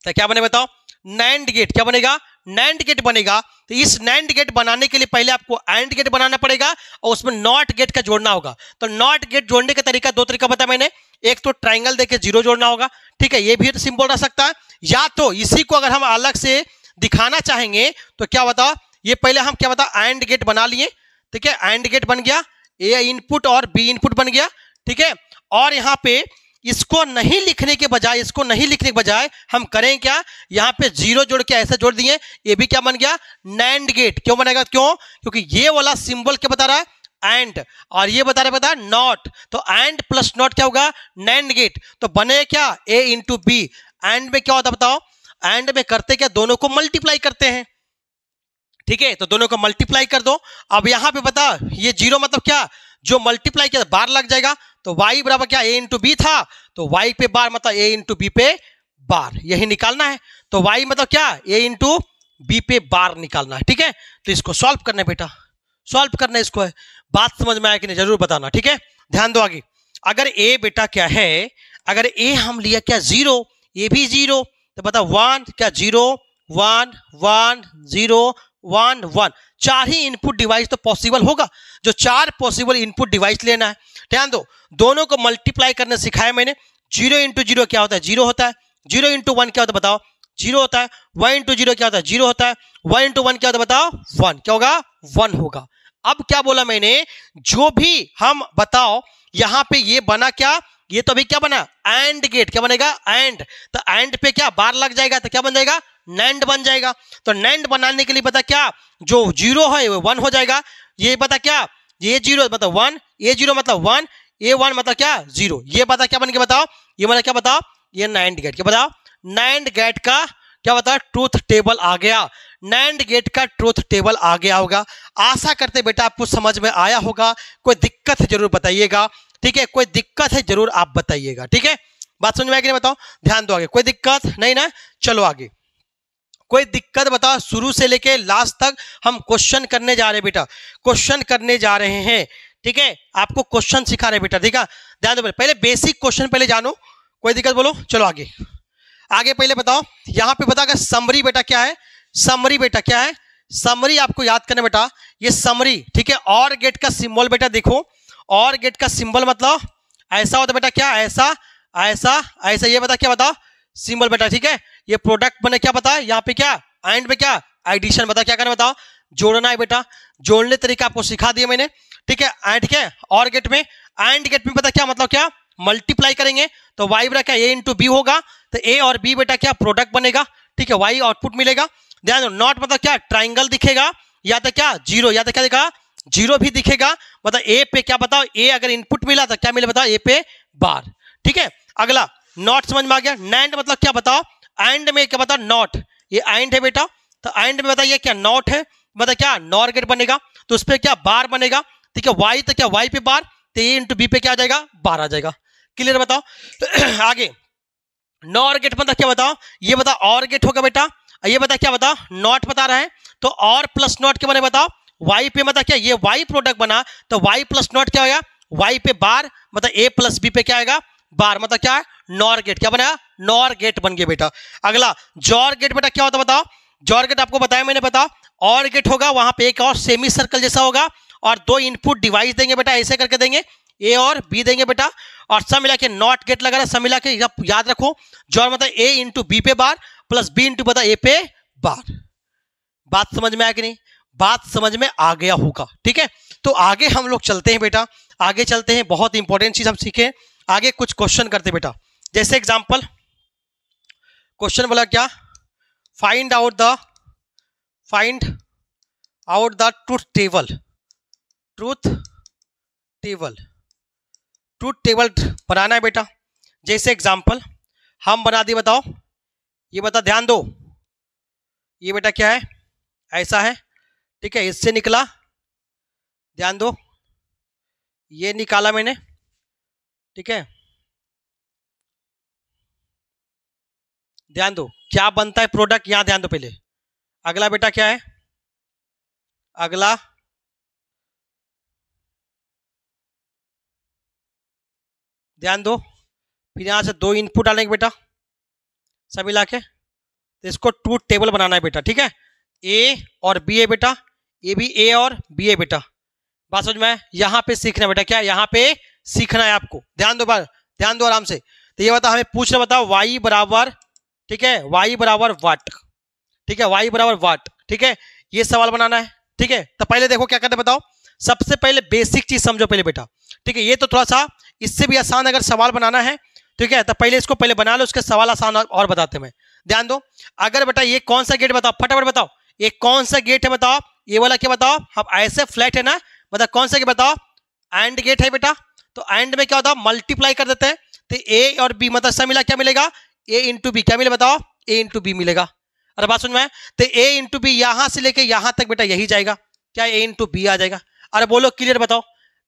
तो क्या बने बताओ नैंड गेट। क्या बनेगा नैंड गेट बनेगा। तो इस नैंड गेट बनाने के लिए पहले आपको एंड गेट बनाना पड़ेगा और उसमें नॉट गेट का जोड़ना होगा। तो नॉट गेट जोड़ने का तरीका, दो तरीका बताया मैंने, एक तो ट्राइंगल देके 0 जोड़ना होगा, ठीक है, ये भी सिंपल रह सकता है, या तो इसी को अगर हम अलग से दिखाना चाहेंगे तो क्या बताओ, ये पहले हम क्या बताओ एंड गेट बना लिए, ठीक है, एंड गेट बन गया, A इनपुट और B इनपुट बन गया, ठीक है। और यहाँ पे इसको नहीं लिखने के बजाय, इसको नहीं लिखने के बजाय हम करें क्या, यहाँ पे 0 जोड़ के ऐसे जोड़ दिए, ये भी क्या बन गया नैंड गेट। क्यों बनेगा, क्यों, क्योंकि ये वाला सिंबल क्या बता रहा है एंड, और ये बता रहा है नॉट, तो एंड प्लस नॉट क्या होगा नैंड गेट। तो बने क्या A × B। एंड में क्या होता बताओ, एंड में करते क्या, दोनों को मल्टीप्लाई करते हैं, ठीक है, तो दोनों को मल्टीप्लाई कर दो। अब यहां पे बता ये 0 मतलब क्या, जो मल्टीप्लाई किया बार लग जाएगा, तो y बराबर क्या A × B था, तो y पे बार मतलब A × B पे बार, यही निकालना है। तो y मतलब क्या A × B पे बार निकालना है, ठीक है। तो इसको सॉल्व करना है बेटा, सॉल्व करना है इसको है। बात समझ में आया कि नहीं जरूर बताना, ठीक है। ध्यान दो आगे, अगर A बेटा क्या है, अगर A हम लिया क्या 0, ये भी 0, तो बता 1 क्या 0 1 1 0 1 1, 4 ही इनपुट डिवाइस तो पॉसिबल होगा, जो 4 पॉसिबल इनपुट डिवाइस लेना है। ध्यान दो, दोनों को मल्टीप्लाई करने सिखाया मैंने। 0 × 0 क्या होता है 0 होता है, 0 × 1 क्या होता है बताओ 0 होता है, 1 × 0 क्या होता है 0 होता है, 1 × 1 क्या होता है बताओ 1, क्या होगा 1 होगा। अब क्या बोला मैंने, जो भी हम बताओ यहाँ पे ये बना क्या ये तो अभी क्या बना, एंड गेट, क्या बनेगा, एंड, तो एंड पे क्या बार लग जाएगा तो क्या बन जाएगा, नैंड बन जाएगा। तो नैंड बनाने के लिए पता क्या, जो जीरो है वो 1 हो जाएगा, ये पता क्या, ये जीरो मतलब 1, ये जीरो मतलब 1, ये 1 मतलब क्या 0, ये पता क्या बन के बताओ, ये मतलब क्या बताओ, ये नैंड गेट, क्या बताओ, नैंड गेट का क्या बता, ट्रूथ टेबल आ गया, नैंड गेट का ट्रूथ टेबल आ गया होगा। आशा करते बेटा आपको समझ में आया होगा, कोई दिक्कत है जरूर बताइएगा, ठीक है, कोई दिक्कत है जरूर आप बताइएगा, ठीक है, बात समझ में आएगी नहीं बताओ, ध्यान दो आगे, कोई दिक्कत नहीं ना, चलो आगे, कोई दिक्कत बताओ, शुरू से लेके लास्ट तक हम क्वेश्चन करने जा रहे हैं बेटा, क्वेश्चन करने जा रहे हैं, ठीक है, आपको क्वेश्चन सिखा रहे हैं बेटा, ठीक है, ध्यान दो, पहले बेसिक क्वेश्चन पहले जानो, कोई दिक्कत बोलो, चलो आगे, आगे पहले बताओ, यहां पे बताओ समरी बेटा क्या है, समरी बेटा क्या है, समरी आपको याद करना बेटा, ये समरी, ठीक है, और गेट का सिंबल बेटा देखो, और गेट का सिंबल मतलब ऐसा होता बेटा, क्या ऐसा ऐसा ऐसा, ये बता क्या बताओ सिंबल बेटा, ठीक है, ये प्रोडक्ट बने क्या बता, यहाँ पे क्या एंड पे क्या एडिशन, बता क्या करना बताओ, जोड़ना है बेटा, जोड़ने तरीका आपको सिखा दिया मैंने, ठीक है, एंड क्या और गेट में, एंड गेट में पता क्या मतलब, क्या मल्टीप्लाई करेंगे तो वाई बेटा क्या ए इंटू बी होगा, तो ए और बी बेटा क्या प्रोडक्ट बनेगा, ठीक है, वाई आउटपुट मिलेगा, ध्यान दो, नॉट मतलब क्या ट्राइंगल दिखेगा, या तो क्या जीरो, या तो क्या दिखेगा जीरो भी दिखेगा, मतलब ए पे क्या बताओ, ए अगर इनपुट मिला तो क्या मिले बताओ, ए पे बार, ठीक है, अगला नॉट समझ में आ गया, नैंड मतलब क्या बताओ, एंड में क्या बताओ नॉट, ये एंड है बेटा, तो एंड में बताइए क्या नॉट है, मतलब क्या नॉर गेट बनेगा, तो उस पर क्या बार बनेगा, ठीक है, वाई तो क्या वाई पे बार, तो ए इंटू बी पे क्या आ जाएगा बार आ जाएगा, क्लियर बताओ आगे, नॉर गेट मतलब क्या बताओ, ये बताओ और गेट होगा बेटा, ये बता क्या बताओ नॉट बता रहा है, तो और प्लस नॉट क्या बने बताओ, वाई पे मतलब क्या ये वाई प्रोडक्ट बना, तो वाई प्लस नॉट क्या होगा, वाई पे बार मतलब ए प्लस बी पे क्या आएगा बार, मतलब क्या है नॉर गेट, क्या बना नॉर गेट बन गया बेटा। अगला जॉर गेट बेटा क्या होता बताओ, जॉर गेट आपको बताया मैंने, बताओ और गेट होगा, वहां पे एक और सेमी सर्कल जैसा होगा, और 2 इनपुट डिवाइस देंगे बेटा, ऐसे करके देंगे, ए और बी देंगे बेटा, और सब मिला के नॉट गेट लगा रहा, सब मिला के याद रखो, जॉर मतलब ए इंटू बी पे बार प्लस बी इंटू बता ए पे बार, बात समझ में आया कि नहीं, बात समझ में आ गया होगा, ठीक है, तो आगे हम लोग चलते हैं बेटा, आगे चलते हैं, बहुत इंपॉर्टेंट चीज हम सीखे, आगे कुछ क्वेश्चन करते बेटा, जैसे एग्जांपल क्वेश्चन बोला क्या, find out the truth table, truth table बनाना है बेटा, जैसे एग्जांपल हम बना दिए, बताओ ये बता, ध्यान दो, ये बेटा क्या है ऐसा है, ठीक है, इससे निकला, ध्यान दो, ये निकाला मैंने, ठीक है, ध्यान दो क्या बनता है प्रोडक्ट, यहां ध्यान दो पहले, अगला बेटा क्या है, अगला ध्यान दो, फिर यहां से 2 इनपुट डालेंगे बेटा, सब मिला के, तो इसको ट्रूथ टेबल बनाना है बेटा, ठीक है, ए और बी है बेटा, ये भी ए और बी है बेटा, बात समझ में, यहां पे सीखना है बेटा, क्या यहां पे सीखना है आपको, ध्यान दो बार, ध्यान दो आराम से, तो ये बता हमें पूछ रहा, बताओ वाई बराबर, ठीक है, वाई बराबर वाट, ठीक है, वाई बराबर वाट, ठीक है, ये सवाल बनाना है, ठीक है, तो पहले देखो क्या करते बताओ, सबसे पहले बेसिक चीज समझो पहले बेटा, ठीक है, ये तो थोड़ा सा इससे भी आसान अगर सवाल बनाना है, ठीक है, तो पहले इसको पहले बना लो, उसके सवाल आसान और बताते हैं, ध्यान दो, अगर बेटा ये कौन सा गेट बताओ, फटाफट बताओ, ये कौन सा गेट है बताओ, ये वाला क्या बताओ, हम ऐसे फ्लैट है ना, बताओ कौन सा गेट बताओ, एंड गेट है बेटा, तो एंड में क्या होता है मल्टीप्लाई कर देते हैं, तो ए और बी मतलब सब मिला क्या मिलेगा, ए इंटू बी, क्या मिले बताओ, ए इंटू बी मिलेगा, अरे बात समझ में है, तो ए इंटू बी यहां से लेके यहां तक बेटा यही जाएगा, क्या ए इंटू बी आ जाएगा, अरे बोलो क्लियर बताओ,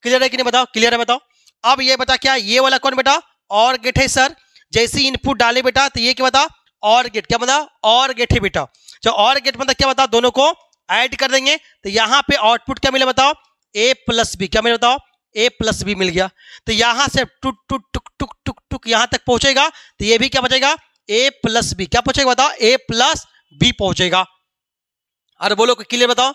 क्लियर है कि नहीं बताओ, क्लियर है बताओ, अब ये बता क्या ये वाला कौन बेटा और गेट है सर, जैसे इनपुट डाले बेटा तो ये क्या बता और गेट, क्या बता और गेट है बेटा, जो और गेट मतलब क्या बता दोनों को ऐड कर देंगे, तो यहाँ पे आउटपुट क्या मिले बताओ, ए प्लस बी, क्या मिले बताओ, ए प्लस बी मिल गया, तो यहां से टुक टुक टुक टुक टुक टुक यहां तक पहुंचेगा, तो ये भी क्या बचेगा ए प्लस बी, क्या पहुंचेगा बताओ, ए प्लस बी पहुंचेगा, अरे बोलो क्लियर बताओ,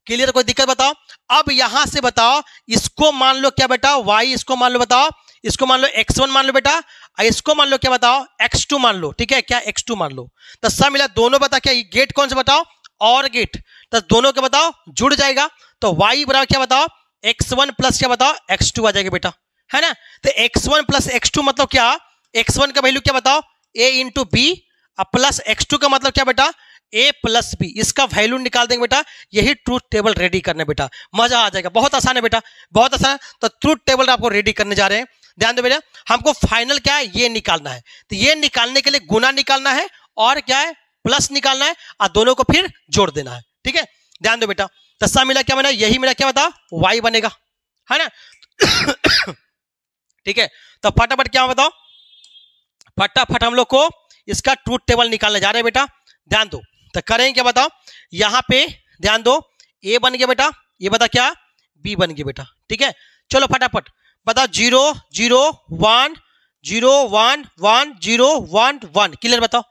क्लियर, कोई दिक्कत बताओ, अब यहां से बताओ इसको मान लो क्या बेटा y, इसको मान लो बताओ, इसको मान लो x1 मान लो बेटा, इसको मान लो क्या बताओ x2 मान लो, ठीक है, क्या x2 मान लो, तो सब मिला दोनों बता क्या गेट कौन से बताओ और गेट, तो दोनों के बताओ जुड़ जाएगा, तो y बराबर क्या बताओ x1 प्लस क्या बताओ x2 आ जाएगा बेटा, है ना। तो x1 प्लस x2 मतलब क्या, x1 का वैल्यू क्या बताओ, a into B, plus x2 का मतलब क्या बेटा, a प्लस बी। इसका वैल्यू निकाल देंगे बेटा, यही ट्रूथ टेबल रेडी करने बेटा, मजा आ जाएगा। बहुत आसान है बेटा, बहुत आसान है। तो ट्रूथ टेबल आपको रेडी करने जा रहे हैं, ध्यान दो बेटा। हमको फाइनल क्या है, ये निकालना है। तो ये निकालने के लिए गुना निकालना है और क्या है, प्लस निकालना है, और दोनों को फिर जोड़ देना है, ठीक है। ध्यान दो बेटा, दसा मिला क्या बना, यही मिला क्या बताओ, y बनेगा, है ना। ठीक है, तो फटाफट क्या बताओ, फटाफट हम लोग को इसका ट्रूथ टेबल निकालने जा रहे हैं बेटा। ध्यान दो, तो करें क्या बताओ, यहां पे ध्यान दो, a बन गया बेटा, ये बता क्या, b बन गया बेटा, ठीक है। चलो फटाफट बताओ, 0 0 1 0 1 1 0 1 1, क्लियर बताओ,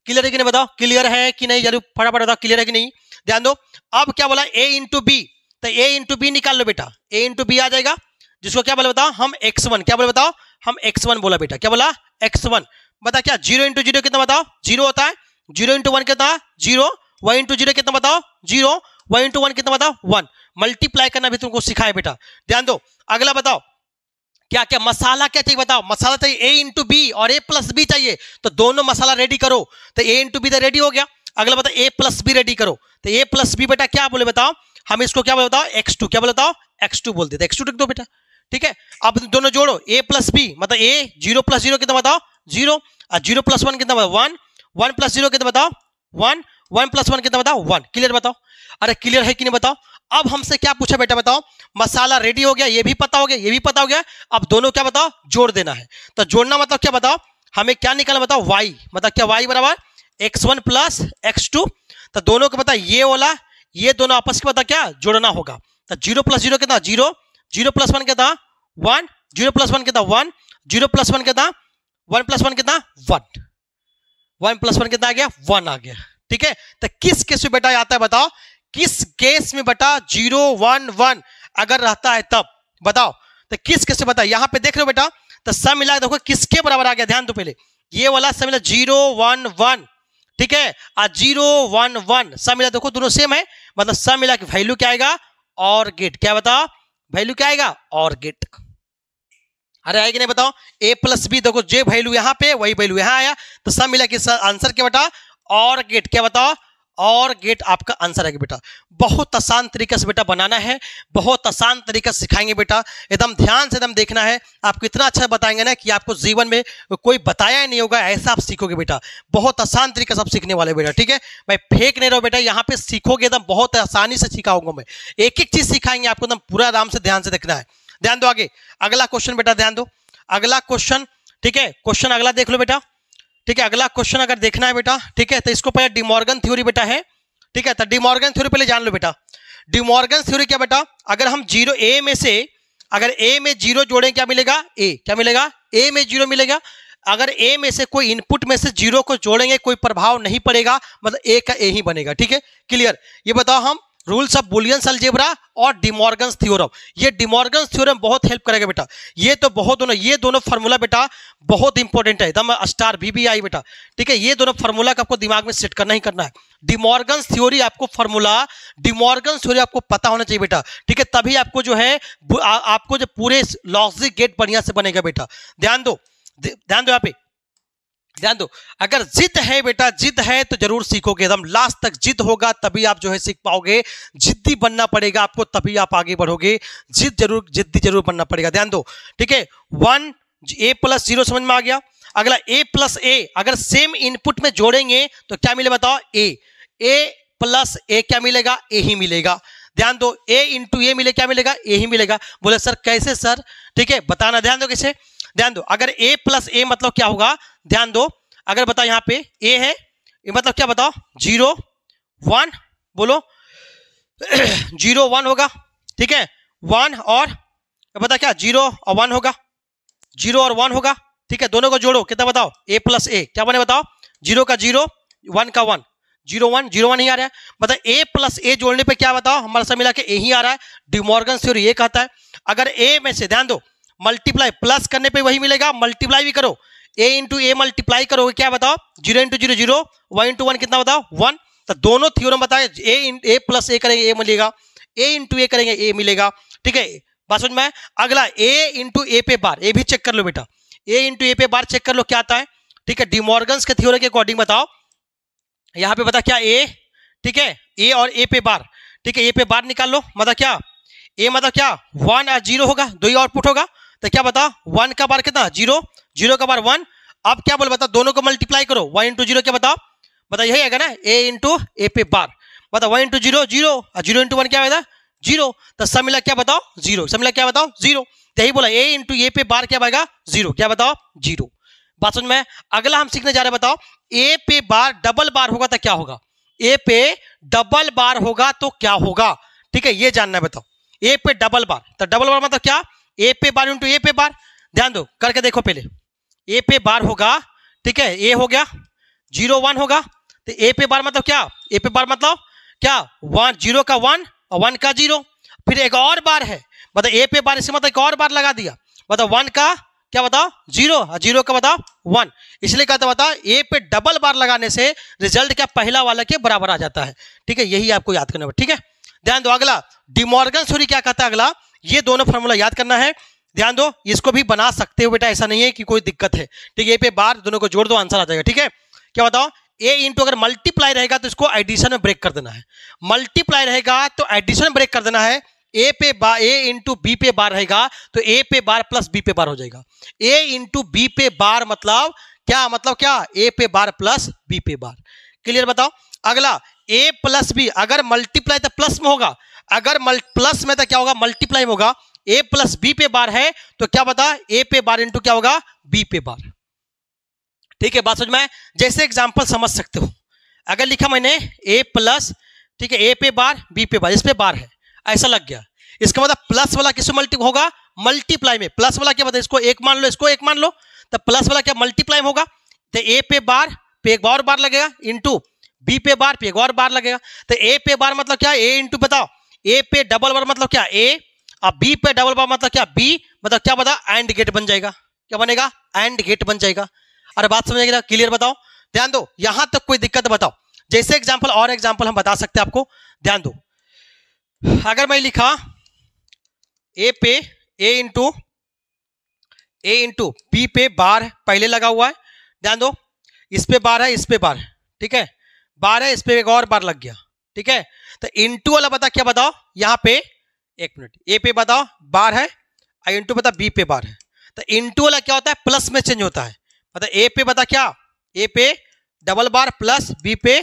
क्लियर है कि नहीं बताओ, क्लियर है कि नहीं, जरूर फटाफट बताओ क्लियर है कि नहीं। ध्यान दो, अब क्या बोला, a इंटू बी, तो a इंटू बी निकाल लो बेटा, a इंटू बी आ जाएगा, जिसको क्या बोला बताओ, हम x1, क्या बोले बताओ, हम x1 बोला बेटा, क्या बोला, x1। बता क्या, 0 इंटू 0 कितना बताओ, 0 होता है, 0 इंटू 1 कितना, 0, 1 इंटू 0 कितना बताओ, 0, 1 इंटू 1 कितना बताओ, 1। मल्टीप्लाई करना भी तुमको सिखाए बेटा। ध्यान दो, अगला बताओ, क्या क्या मसाला क्या चाहिए बताओ, मसाला चाहिए a इंटू बी और a प्लस बी चाहिए, तो दोनों मसाला रेडी करो। तो a इंटू बी तो रेडी हो गया, अगला बताओ a प्लस बी रेडी करो। तो a प्लस बी बेटा क्या बोले बताओ, हम इसको क्या बोले बताओ, x2, क्या बोले बताओ, x2 बोल देते, x2 लिख दो बेटा, ठीक है। अब दोनों जोड़ो, a प्लस बी मतलब a, 0 प्लस 0 कितना बताओ, 0, और 0 प्लस 1 कितना बताओ, 1, 1 प्लस 0 कितना बताओ, 1, 1 प्लस 1 कितना बताओ, 1, क्लियर बताओ। अरे क्लियर है कि नहीं बताओ। अब हमसे क्या पूछा बेटा बताओ, मसाला रेडी हो गया, ये भी पता हो गया, ये भी पता हो गया, अब दोनों क्या बताओ, जोड़ देना है। तो जोड़ना मतलब क्या बताओ, हमें क्या निकालना बताओ, y, मतलब क्या, y बराबर x1 प्लस x2। तो दोनों को पता, ये वाला ये दोनों आपस में पता क्या जोड़ना होगा। तो 0 प्लस 0 कितना, 0, 0 प्लस 1 कितना, 1, 0 प्लस 1 कितना, 1, 0 प्लस 1 कितना, 1 प्लस 1 कितना, 1, 1 प्लस 1 कितना आ गया, 1 आ गया, ठीक है। तो किस केस में बेटा आता है बताओ, किस केस में बेटा 0 1 1 अगर रहता है तब बताओ, तो किस केस में बता, यहां पे देख रहे हो बेटा, तो सब मिला देखो किसके बराबर आ गया, ध्यान दो पहले, ये वाला सब मिला 0 1 1, ठीक है, और 0 1 1 सब मिला देखो दोनों सेम है, मतलब सब मिला के वैल्यू क्या आएगा, और गेट, क्या बताओ वैल्यू क्या आएगा, और गेट। अरे आएगी नहीं बताओ, a प्लस बी देखो, जे वैल्यू यहाँ पे वही वैल्यू यहाँ आया, तो सब मिला के आंसर क्या बेटा, और गेट, क्या बताओ, और गेट आपका आंसर है बेटा। बहुत आसान तरीके से बेटा बनाना है, बहुत आसान तरीके से सिखाएंगे बेटा, एकदम ध्यान से एकदम देखना है। आपको इतना अच्छा बताएंगे ना कि आपको जीवन में कोई बताया नहीं होगा, ऐसा आप सीखोगे बेटा। बहुत आसान तरीके से आप सीखने वाले बेटा, ठीक है। मैं फेंक नहीं रहा हूं बेटा, यहाँ पे सीखोगे एकदम बहुत आसानी से सिखाऊंगा मैं, एक एक चीज सिखाएंगे आपको, एकदम पूरा आराम से ध्यान से देखना है। ध्यान दो आगे, अगला क्वेश्चन बेटा, ध्यान दो अगला क्वेश्चन, ठीक है। क्वेश्चन अगला देख लो बेटा, ठीक है। अगला क्वेश्चन अगर देखना है बेटा, ठीक है, तो इसको पहले डिमॉर्गन थ्योरी बेटा है, ठीक है। तो डिमॉर्गन थ्योरी पहले जान लो बेटा। डिमॉर्गन थ्योरी क्या बेटा, अगर हम 0 a में से, अगर a में 0 जोड़ें क्या मिलेगा, a, क्या मिलेगा, a में 0 मिलेगा। अगर a में से कोई इनपुट में से 0 को जोड़ेंगे कोई प्रभाव नहीं पड़ेगा, मतलब a का a ही बनेगा, ठीक है, क्लियर। ये बताओ हम रूल्स ऑफ बुलियन अलजेब्रा और डिमॉर्गन्स थ्योरम, ये डिमॉर्गन्स थ्योरम बहुत हेल्प करेगा बेटा। ये तो बहुत दोनों, ये दोनों फार्मूला बेटा बहुत इंपॉर्टेंट है, एकदम स्टार भी आई बेटा, ठीक है। ये दोनों फार्मूला का आपको दिमाग में सेट करना ही करना है। डिमॉर्गन्स थ्योरी आपको फार्मूला, डिमॉर्गन्स थ्योरी आपको पता होना चाहिए बेटा, ठीक है, तभी आपको जो है आपको जो पूरे लॉजिक गेट बढ़िया से बनेगा बेटा। ध्यान दो, ध्यान दो यहाँ पे, ध्यान दो। अगर जिद है बेटा, जिद है तो जरूर सीखोगे, एकदम लास्ट तक जिद होगा तभी आप जो है सीख पाओगे। जिद्दी बनना पड़ेगा आपको, तभी आप आगे बढ़ोगे। जिद्दी जरूर बनना पड़ेगा, ध्यान दो, ठीक है। 1 a प्लस 0 समझ में आ गया। अगला a प्लस a अगर सेम इनपुट में जोड़ेंगे तो क्या मिलेगा बताओ, a प्लस a क्या मिलेगा, a ही मिलेगा। ध्यान दो, a इंटू ए मिले क्या मिलेगा, a ही मिलेगा। बोले सर कैसे सर, ठीक है बताना, ध्यान दो कैसे। ध्यान दो, अगर a प्लस a मतलब क्या होगा, ध्यान दो, अगर बताओ यहाँ पे a है, ये मतलब क्या बताओ, 0 1 बोलो 0 1 होगा, ठीक है, 1 और बता क्या 0 और 1 होगा, 0 और 1 होगा, ठीक है। दोनों को जोड़ो कितना बताओ, a प्लस a क्या बने बताओ, 0 का 0 1 का 1, 0 1 0 1 ही आ रहा है, मतलब a प्लस a जोड़ने पे क्या बताओ हमारा सब मिला के a ही आ रहा है। डिमॉर्गन थ्योरी ये कहता है, अगर a में से ध्यान दो मल्टीप्लाई प्लस करने पे वही मिलेगा, मल्टीप्लाई भी करो, a इंटू ए मल्टीप्लाई करोगे क्या बताओ, 0 इंटू 0 0, 1 इंटू 1 कितना बताओ 1। तो दोनों थ्योरम बताए, a प्लस a करेंगे a मिलेगा, a इंटू ए करेंगे a मिलेगा, ठीक है। बात समझ में आया? अगला ए इंटू ए पे बार, ए भी चेक कर लो बेटा, ए इंटू ए पे बार चेक कर लो क्या आता है, ठीक है। डिमॉर्गन्स के थ्योरम के अकॉर्डिंग बताओ, यहाँ पे बता क्या ए, ठीक है, ए और ए पे बार, ठीक है, ए पे बार निकाल लो, मतलब क्या ए मतलब क्या 1 और 0 होगा, दो ही आउटपुट होगा, तो क्या बता 1 का बार कितना 0, 0 का बार 1, अब क्या बोल बता दोनों को मल्टीप्लाई करो, 1 इंटू 0 क्या बताओ, बता यही आएगा ना ए इंटू ए पे बार, बता 1 इंटू 0 0 और 0 इंटू 1 क्या आएगा 0, तो सब मिला क्या बताओ 0, सब मिला क्या बताओ 0, यही बोला ए इंटू ए पे बार क्या आएगा 0, क्या बताओ 0। बात समझ में? अगला हम सीखने जा रहे हैं, बताओ ए पे बार डबल बार होगा तो क्या होगा, ए पे डबल बार होगा तो क्या होगा, ठीक है, ये जानना है, बताओ ए पे डबल बार, तो डबल बार मतलब क्या, ए पे बार इंटू ए पे बार, ध्यान दो करके देखो पहले, ए पे बार होगा, ठीक है, ए हो गया 0 1 होगा, तो ए पे बार मतलब क्या, ए पे बार मतलब क्या 1 0 का 1 और 1 का 0, फिर एक और बार है, मतलब ए पे बार इसे मतलब एक और बार लगा दिया, मतलब 1 का क्या बताओ 0 और 0 का बताओ 1, इसलिए कहता बताओ ए पे डबल बार लगाने से रिजल्ट क्या पहला वाला के बराबर आ जाता है, ठीक है, यही आपको याद करना है, ठीक है। ध्यान दो अगला डिमॉर्गन थ्योरी क्या कहता है, अगला ये दोनों फॉर्मूला याद करना है, ध्यान दो इसको भी बना सकते हो बेटा, ऐसा नहीं है कि कोई दिक्कत है, ठीक है, ए पे बार दोनों को जोड़ दो आंसर आ जाएगा, ठीक है। क्या बताओ ए इंटू अगर मल्टीप्लाई रहेगा तो इसको एडिशन में ब्रेक कर देना है, मल्टीप्लाई रहेगा तो एडिशन में ब्रेक कर देना है, ए पे बार ए इंटू बी पे बार रहेगा तो ए पे बार प्लस बी पे बार हो जाएगा, ए इंटू बी पे बार मतलब क्या ए पे बार प्लस बी पे बार, क्लियर बताओ। अगला ए प्लस बी अगर मल्टीप्लाई तो प्लस में होगा, अगर प्लस में तो क्या होगा मल्टीप्लाई में होगा, ए प्लस बी पे बार है तो क्या बता ए पे बार इंटू क्या होगा बी पे बार, ठीक है, बात समझ में? जैसे एग्जांपल समझ सकते हो, अगर लिखा मैंने ए प्लस, ठीक है, ए पे बार बी पे बार, इस पे बार है ऐसा लग गया, इसका मतलब प्लस वाला किसमें मल्टीप्लाई होगा मल्टीप्लाई में, प्लस वाला क्या बता इसको एक मान लो, इसको एक मान लो, तो प्लस वाला क्या मल्टीप्लाई में होगा, तो ए पे बार पे एक और बार लगेगा इंटू बी पे बार पे एक और बार लगेगा, तो ए पे बार मतलब क्या ए इंटू बताओ ए पे डबल बार मतलब क्या ए, अब बी पे डबल बार मतलब क्या बी, मतलब क्या बता एंड गेट बन जाएगा, क्या बनेगा एंड गेट बन जाएगा। अरे बात समझेगा क्लियर बताओ, ध्यान दो यहां तक कोई दिक्कत बताओ, जैसे एग्जांपल और एग्जांपल हम बता सकते हैं आपको, ध्यान दो अगर मैं लिखा ए पे ए इंटू बी पे बार पहले लगा हुआ है, ध्यान दो इस पे बार है इस पे बार, ठीक है, बार है इस पे एक और बार लग गया, ठीक है, तो इंटू वाला बता क्या बताओ यहाँ पे एक मिनट ए पे बताओ बार है और इंटू बता बी पे बार है, तो इंटू वाला क्या होता है प्लस में चेंज होता है, मतलब ए पे बता क्या ए पे डबल बार प्लस बी पे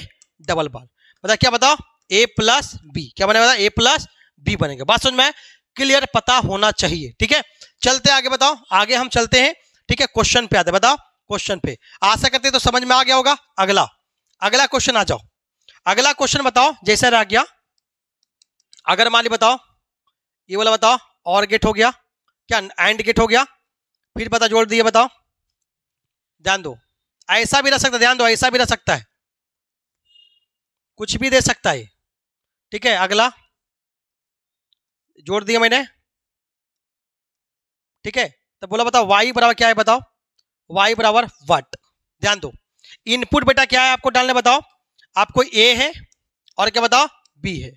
डबल बार, बता क्या बताओ ए प्लस बी क्या बनेगा ए प्लस बी बनेगा, बात समझ में क्लियर पता होना चाहिए, ठीक है। चलते आगे बताओ, आगे हम चलते हैं, ठीक है, क्वेश्चन पे आते बताओ, क्वेश्चन पे आशा करते तो समझ में आ गया होगा। अगला क्वेश्चन आ जाओ, अगला क्वेश्चन बताओ जैसा रह गया, अगर मान ली बताओ ये वाला बताओ और गेट हो गया क्या एंड गेट हो गया, फिर बता जोड़ दिए बताओ, ध्यान दो ऐसा भी रह सकता है, ध्यान दो ऐसा भी रह सकता है, कुछ भी दे सकता है, ठीक है। अगला जोड़ दिया मैंने, ठीक है, तो बोला बताओ y बराबर क्या है बताओ, y बराबर व्हाट, ध्यान दो इनपुट बेटा क्या है आपको डालने बताओ, आपको a है और क्या बताओ b है,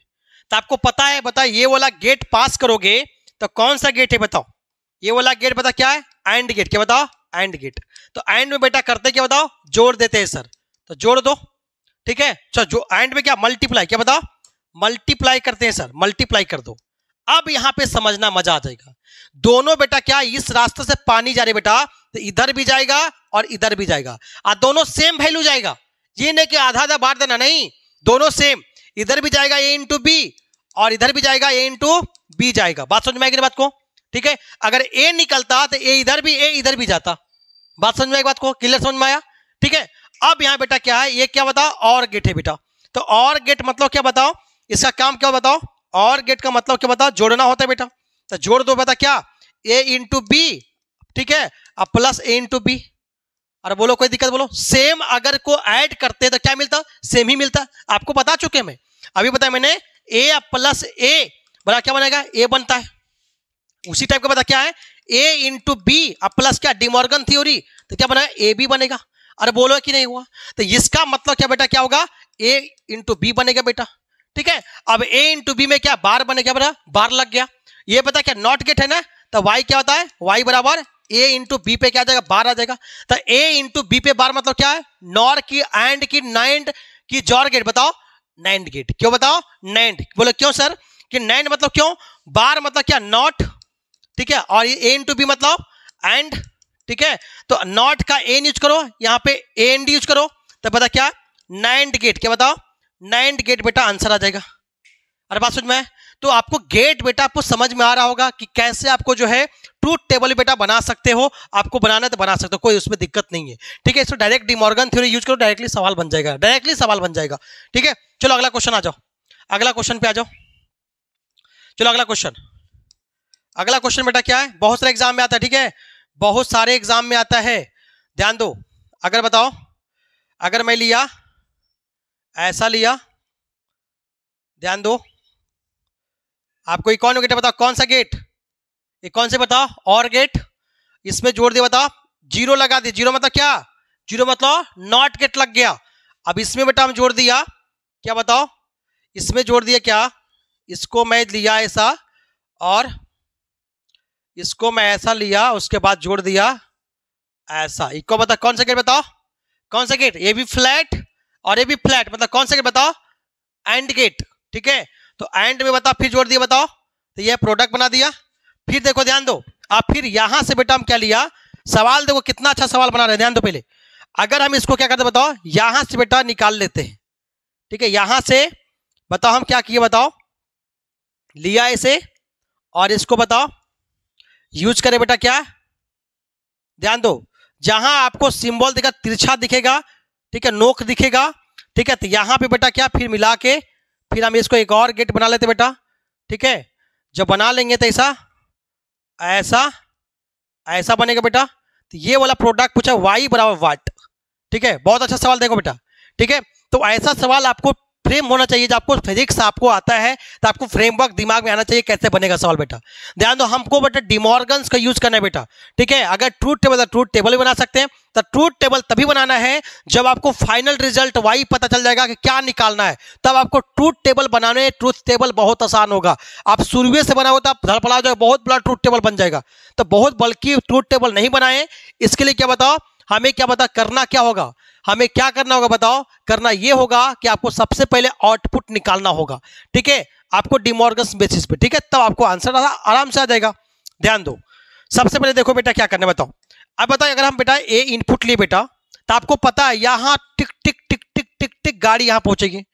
तो आपको पता है बताओ ये वाला गेट पास करोगे तो कौन सा गेट है बताओ, ये वाला गेट बता क्या है एंड गेट, क्या बताओ एंड गेट, तो एंड में बेटा करते क्या बताओ जोड़ देते हैं सर, तो जोड़ दो, ठीक है, चलो जो एंड में क्या मल्टीप्लाई, क्या बताओ मल्टीप्लाई करते हैं सर, मल्टीप्लाई कर दो। अब यहां पे समझना मजा आ जाएगा, दोनों बेटा क्या इस रास्ते से पानी जा रही बेटा, तो इधर भी जाएगा और इधर भी जाएगा, और दोनों सेम वैल्यू जाएगा, ये नहीं कि आधा आधा बांट देना, नहीं दोनों सेम, इधर भी जाएगा ए इंटू बी और इधर भी जाएगा ए इंटू बी जाएगा, बात समझ में आएगी बात को, ठीक है। अगर ए निकलता तो ए इधर भी जाता, बात समझ में आएगी बात को, क्लियर समझ में आया, ठीक है। अब यहां बेटा क्या है ये क्या बताओ और गेट है बेटा, तो और गेट मतलब क्या बताओ, इसका काम क्या बताओ, और गेट का मतलब क्या बताओ जोड़ना होता है बेटा, तो जोड़ दो बता क्या ए इंटू बी, ठीक है, अब प्लस ए इंटू बी, और बोलो कोई दिक्कत बोलो, सेम अगर को ऐड करते तो क्या मिलता सेम ही मिलता, आपको बता चुके मैं अभी बताया मैंने, ए प्लस ए बड़ा क्या बनेगा ए बनता है, उसी टाइप का बता क्या है ए इंटू बी अब प्लस क्या डिमॉर्गन थ्योरी, तो क्या बना ए बी बनेगा, अरे बोलो कि नहीं हुआ, तो इसका मतलब क्या बेटा क्या होगा ए इंटू बी बनेगा बेटा, ठीक है। अब a इंटू बी में क्या बार बने, क्या बना बार लग गया। ये पता क्या नॉट गेट है ना, तो y क्या होता है y बराबर a इंटू बी पे क्या आ जाएगा बार आ जाएगा। तो a इंटू बी पे बार मतलब क्या है नॉर की एंड की नाइंड की जॉर गेट, बताओ नैंड गेट। क्यों बताओ नैंड, बोले क्यों सर कि नैंड मतलब क्यों, बार मतलब क्या नॉट, ठीक है, और ये a इंटू बी मतलब एंड, ठीक है। तो नॉट का एन यूज करो, यहाँ पे ए एन डी यूज करो, तो पता क्या नैंड गेट, क्या बताओ नैंड गेट बेटा आंसर आ जाएगा। अरे बात समझ में, तो आपको गेट बेटा आपको समझ में आ रहा होगा कि कैसे आपको जो है ट्रूथ टेबल बेटा बना सकते हो, आपको बनाना है तो बना सकते हो, कोई उसमें दिक्कत नहीं है, ठीक है। इसको डायरेक्ट डिमॉर्गन थ्योरी यूज करो, डायरेक्टली सवाल बन जाएगा, डायरेक्टली सवाल बन जाएगा, ठीक है। चलो अगला क्वेश्चन आ जाओ, अगला क्वेश्चन पे आ जाओ। चलो अगला क्वेश्चन, अगला क्वेश्चन बेटा क्या है, बहुत सारे एग्जाम में आता है, ठीक है, बहुत सारे एग्जाम में आता है, ध्यान दो। अगर बताओ, अगर मैं लिया ऐसा लिया, ध्यान दो, आपको कौन गेट है बताओ, कौन सा गेट, ये कौन से बताओ और गेट, इसमें जोड़ दिया बताओ जीरो लगा दिया, जीरो मतलब क्या, जीरो मतलब नॉट गेट लग गया। अब इसमें बेटा हम जोड़ दिया क्या बताओ, इसमें जोड़ दिया क्या, इसको मैं लिया ऐसा और इसको मैं ऐसा लिया, उसके बाद जोड़ दिया ऐसा, इको बताओ कौन सा गेट बताओ, कौन सा गेट, ये भी फ्लैट और ये भी फ्लैट, मतलब कौन सा गेट बताओ एंड गेट, ठीक है। तो एंड में बताओ फिर जोड़ दिया बताओ, तो ये प्रोडक्ट बना दिया। फिर देखो ध्यान दो, अब फिर यहां से बेटा हम क्या लिया, सवाल देखो कितना अच्छा सवाल बना रहे हैं, ध्यान दो। पहले अगर हम इसको क्या करते बताओ, यहां से बेटा निकाल लेते हैं, ठीक है, यहां से बताओ हम क्या किए बताओ, लिया इसे और इसको बताओ यूज करें बेटा क्या, ध्यान दो, जहां आपको सिंबल दिखा तिरछा दिखेगा, ठीक है, नोक दिखेगा, ठीक है, तो यहां पे बेटा क्या फिर मिला के फिर हम इसको एक और गेट बना लेते बेटा, ठीक है। जब बना लेंगे तो ऐसा ऐसा ऐसा बनेगा बेटा, तो ये वाला प्रोडक्ट पूछा y बराबर वाट, ठीक है, बहुत अच्छा सवाल देखो बेटा, ठीक है। तो ऐसा सवाल आपको फ्रेम होना चाहिए, जब आपको फिजिक्स आपको आता है तो आपको फ्रेमवर्क दिमाग में आना चाहिए कैसे बनेगा सवाल बेटा। ध्यान दो, हमको बेटा डिमॉर्गन्स का यूज करना है बेटा, ठीक है। अगर ट्रूथ टेबल, ट्रूथ टेबल भी बना सकते हैं, तो ट्रूथ टेबल तभी बनाना है जब आपको फाइनल रिजल्ट वाई पता चल जाएगा कि क्या निकालना है, तब आपको ट्रूथ टेबल बनाने, ट्रूथ टेबल बहुत आसान होगा। आप शुरू से बनाओ तो आप धड़पड़ा जाओ, बहुत बड़ा ट्रूथ टेबल बन जाएगा, तो बहुत बल्कि ट्रूथ टेबल नहीं बनाए। इसके लिए क्या बताओ, हमें क्या बता करना क्या होगा, हमें क्या करना होगा बताओ, करना यह होगा कि आपको सबसे पहले आउटपुट निकालना होगा, ठीक है, आपको डिमॉर्गन्स बेसिस पे, ठीक है, तब आपको आंसर आराम से आ जाएगा। ध्यान दो, सबसे पहले देखो बेटा क्या करना है बताओ। अब बताओ अगर हम बेटा ए इनपुट लिए बेटा, तो आपको पता है यहां टिक टिक टिक टिक टिक टिक गाड़ी यहां पहुंचेगी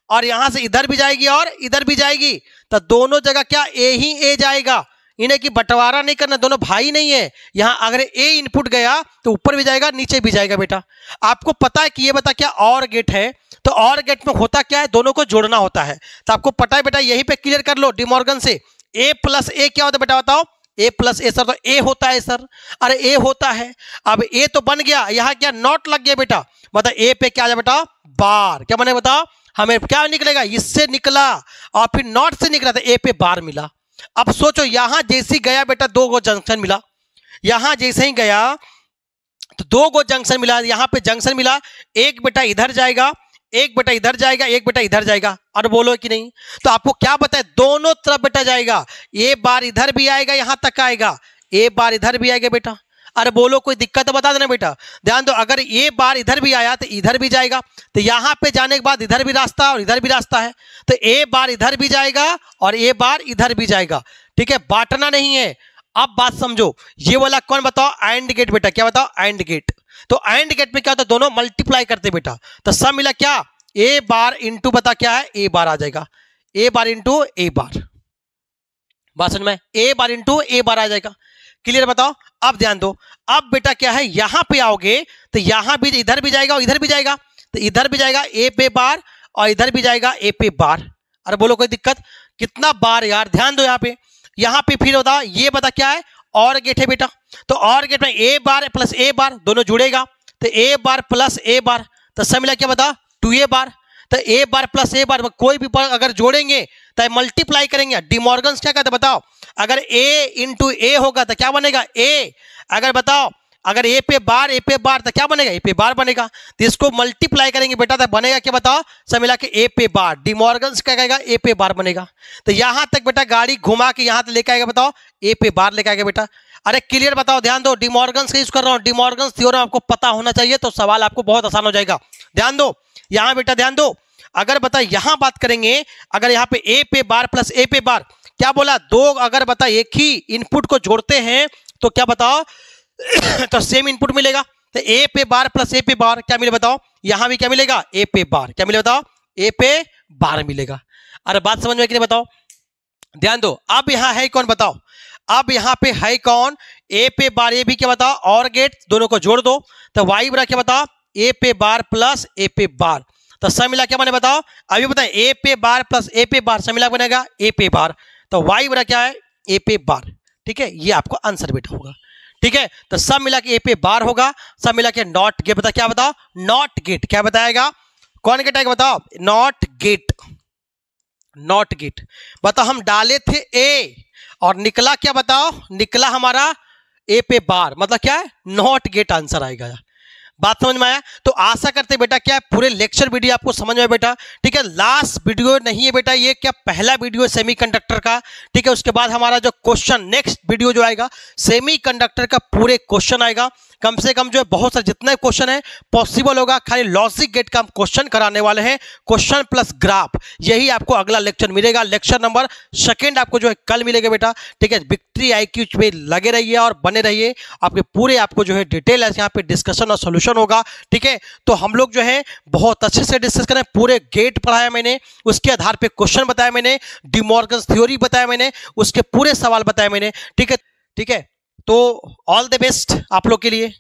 और यहां से इधर भी जाएगी और इधर भी जाएगी, तो दोनों जगह क्या ए ही ए जाएगा, इन्हें की बंटवारा नहीं करना, दोनों भाई नहीं है। यहां अगर ए इनपुट गया तो ऊपर भी जाएगा नीचे भी जाएगा बेटा। आपको पता है कि ये बता क्या और गेट है, तो और गेट में होता क्या है, दोनों को जोड़ना होता है, तो आपको पता है बेटा, यहीं पे क्लियर कर लो डिमॉर्गन से। ए प्लस ए क्या होता है बेटा बताओ, ए प्लस ए सर, तो ए होता है सर, अरे ए होता है। अब ए तो बन गया, यहां क्या नॉट लग गया बेटा, मतलब ए पे क्या जाए बेटा बार, क्या बने बताओ, हमें क्या निकलेगा, इससे निकला और फिर नॉट से निकला, तो ए पे बार मिला। अब सोचो यहां जैसे गया बेटा दो गो जंक्शन मिला, यहां जैसे ही गया तो दो गो जंक्शन मिला, यहां पे जंक्शन मिला, एक बेटा इधर जाएगा, एक बेटा इधर जाएगा, एक बेटा इधर जाएगा, और बोलो कि नहीं, तो आपको क्या पता है दोनों तरफ बेटा जाएगा, ए बार इधर भी आएगा, यहां तक आएगा, ए बार इधर भी आएगा बेटा, अरे बोलो कोई दिक्कत तो बता देना बेटा। ध्यान दो, अगर ए बार इधर भी आया तो इधर भी जाएगा, तो यहां पे जाने के बाद इधर भी रास्ता और इधर भी रास्ता है, तो ए बार इधर भी जाएगा और ए बार इधर भी जाएगा, ठीक है, बांटना नहीं है। अब बात समझो, ये वाला कौन बताओ, एंड गेट बेटा, क्या बताओ एंड गेट, तो एंड गेट में क्या होता है, दोनों मल्टीप्लाई करते बेटा, तो सब मिला क्या ए बार इंटू बता क्या है ए बार आ जाएगा, ए बार इंटू ए बार, बात समझ में, ए बार इंटू ए बार आ जाएगा, क्लियर बताओ। अब ध्यान दो, अब बेटा क्या है, यहां पे आओगे तो यहां भी इधर भी जाएगा और इधर भी जाएगा, तो इधर भी जाएगा ए पे बार और इधर भी जाएगा ए पे बार, अरे बोलो कोई दिक्कत, कितना बार यार। ध्यान दो यहां पे फिर होता ये बता क्या है और गेट है बेटा, तो और गेट में ए बार प्लस ए बार दोनों जुड़ेगा, तो ए बार प्लस ए बार, तो सब मिला क्या बता 2a बार, तो ए बार प्लस ए बार कोई भी अगर जोड़ेंगे तो मल्टीप्लाई करेंगे। डिमॉर्गन्स क्या कहते बताओ, अगर a इंटू ए होगा तो क्या बनेगा a, अगर बताओ अगर ए पे बार तो क्या बनेगा, ए पे बार बनेगा। तो इसको मल्टीप्लाई करेंगे बेटा तो बनेगा क्या बताओ, सब मिला के ए पे बार। डिमॉर्गन्स क्या कहेगा, ए पे बार बनेगा। तो यहां तक बेटा गाड़ी घुमा के यहां तक लेके आएगा, बताओ ए पे बार लेके आएगा बेटा। अरे क्लियर बताओ, ध्यान दो, डिमॉर्गन्स का यूज कर रहा हूं, डिमॉर्गन्स थ्योरम आपको पता होना चाहिए तो सवाल आपको बहुत आसान हो जाएगा। ध्यान दो यहां बेटा, ध्यान दो। अगर बता यहां बात करेंगे, अगर यहां पे ए पे बार प्लस ए पे बार, क्या बोला, दो अगर बता एक ही इनपुट को जोड़ते हैं तो क्या बताओ तो सेम इनपुट मिलेगा। तो ए पे बार प्लस ए पे बार क्या मिले बताओ, यहां भी क्या मिलेगा, ए पे बार क्या मिले बताओ, ए पे बार मिलेगा। अरे बात समझ में कि नहीं बताओ, ध्यान दो। अब यहां है कौन बताओ, अब यहां पे है कौन, ए पे बार, ए भी क्या बताओ और गेट, दोनों को जोड़ दो तो वाई बरा क्या बताओ, ए पे बार प्लस ए पे बार। तो सब मिला क्या बने बताओ, अभी बताएं, ए पे बार प्लस ए पे बार सब मिला बनेगा ए पे बार। तो वाई बरा क्या है, ए पे बार। ठीक है, ये आपको आंसर बेटा होगा। ठीक है, तो सब मिला के ए पे बार होगा, सब मिला के नॉट गेट। बता क्या बताओ, नॉट गेट क्या बताएगा, कौन गेट आएगा बताओ, नॉट गेट। नॉट गेट बताओ, हम डाले थे ए और निकला क्या बताओ, निकला हमारा ए पे बार, मतलब क्या है, नॉट गेट आंसर आएगा। बात समझ में आया। तो आशा करते बेटा क्या पूरे लेक्चर वीडियो आपको समझ में बेटा। ठीक है, लास्ट वीडियो नहीं है बेटा, ये क्या पहला वीडियो सेमीकंडक्टर का। ठीक है, उसके बाद हमारा जो क्वेश्चन नेक्स्ट वीडियो जो आएगा सेमीकंडक्टर का पूरे क्वेश्चन आएगा। कम से कम जो है बहुत सारे जितने क्वेश्चन है पॉसिबल होगा, खाली लॉजिक गेट का हम क्वेश्चन कराने वाले हैं, क्वेश्चन प्लस ग्राफ, यही आपको अगला लेक्चर मिलेगा। लेक्चर नंबर 2 आपको जो है कल मिलेगा बेटा। ठीक है, विक्ट्री IQ पे लगे रहिए और बने रहिए, आपके पूरे आपको जो है डिटेल है यहाँ पे डिस्कशन और सोल्यूशन होगा। ठीक है, तो हम लोग जो है बहुत अच्छे से डिस्कस करें, पूरे गेट पढ़ाया मैंने, उसके आधार पे क्वेश्चन बताया मैंने, डिमॉर्गन्स थ्योरी बताया मैंने, उसके पूरे सवाल बताए मैंने। ठीक है, ठीक है, तो ऑल द बेस्ट आप लोग के लिए।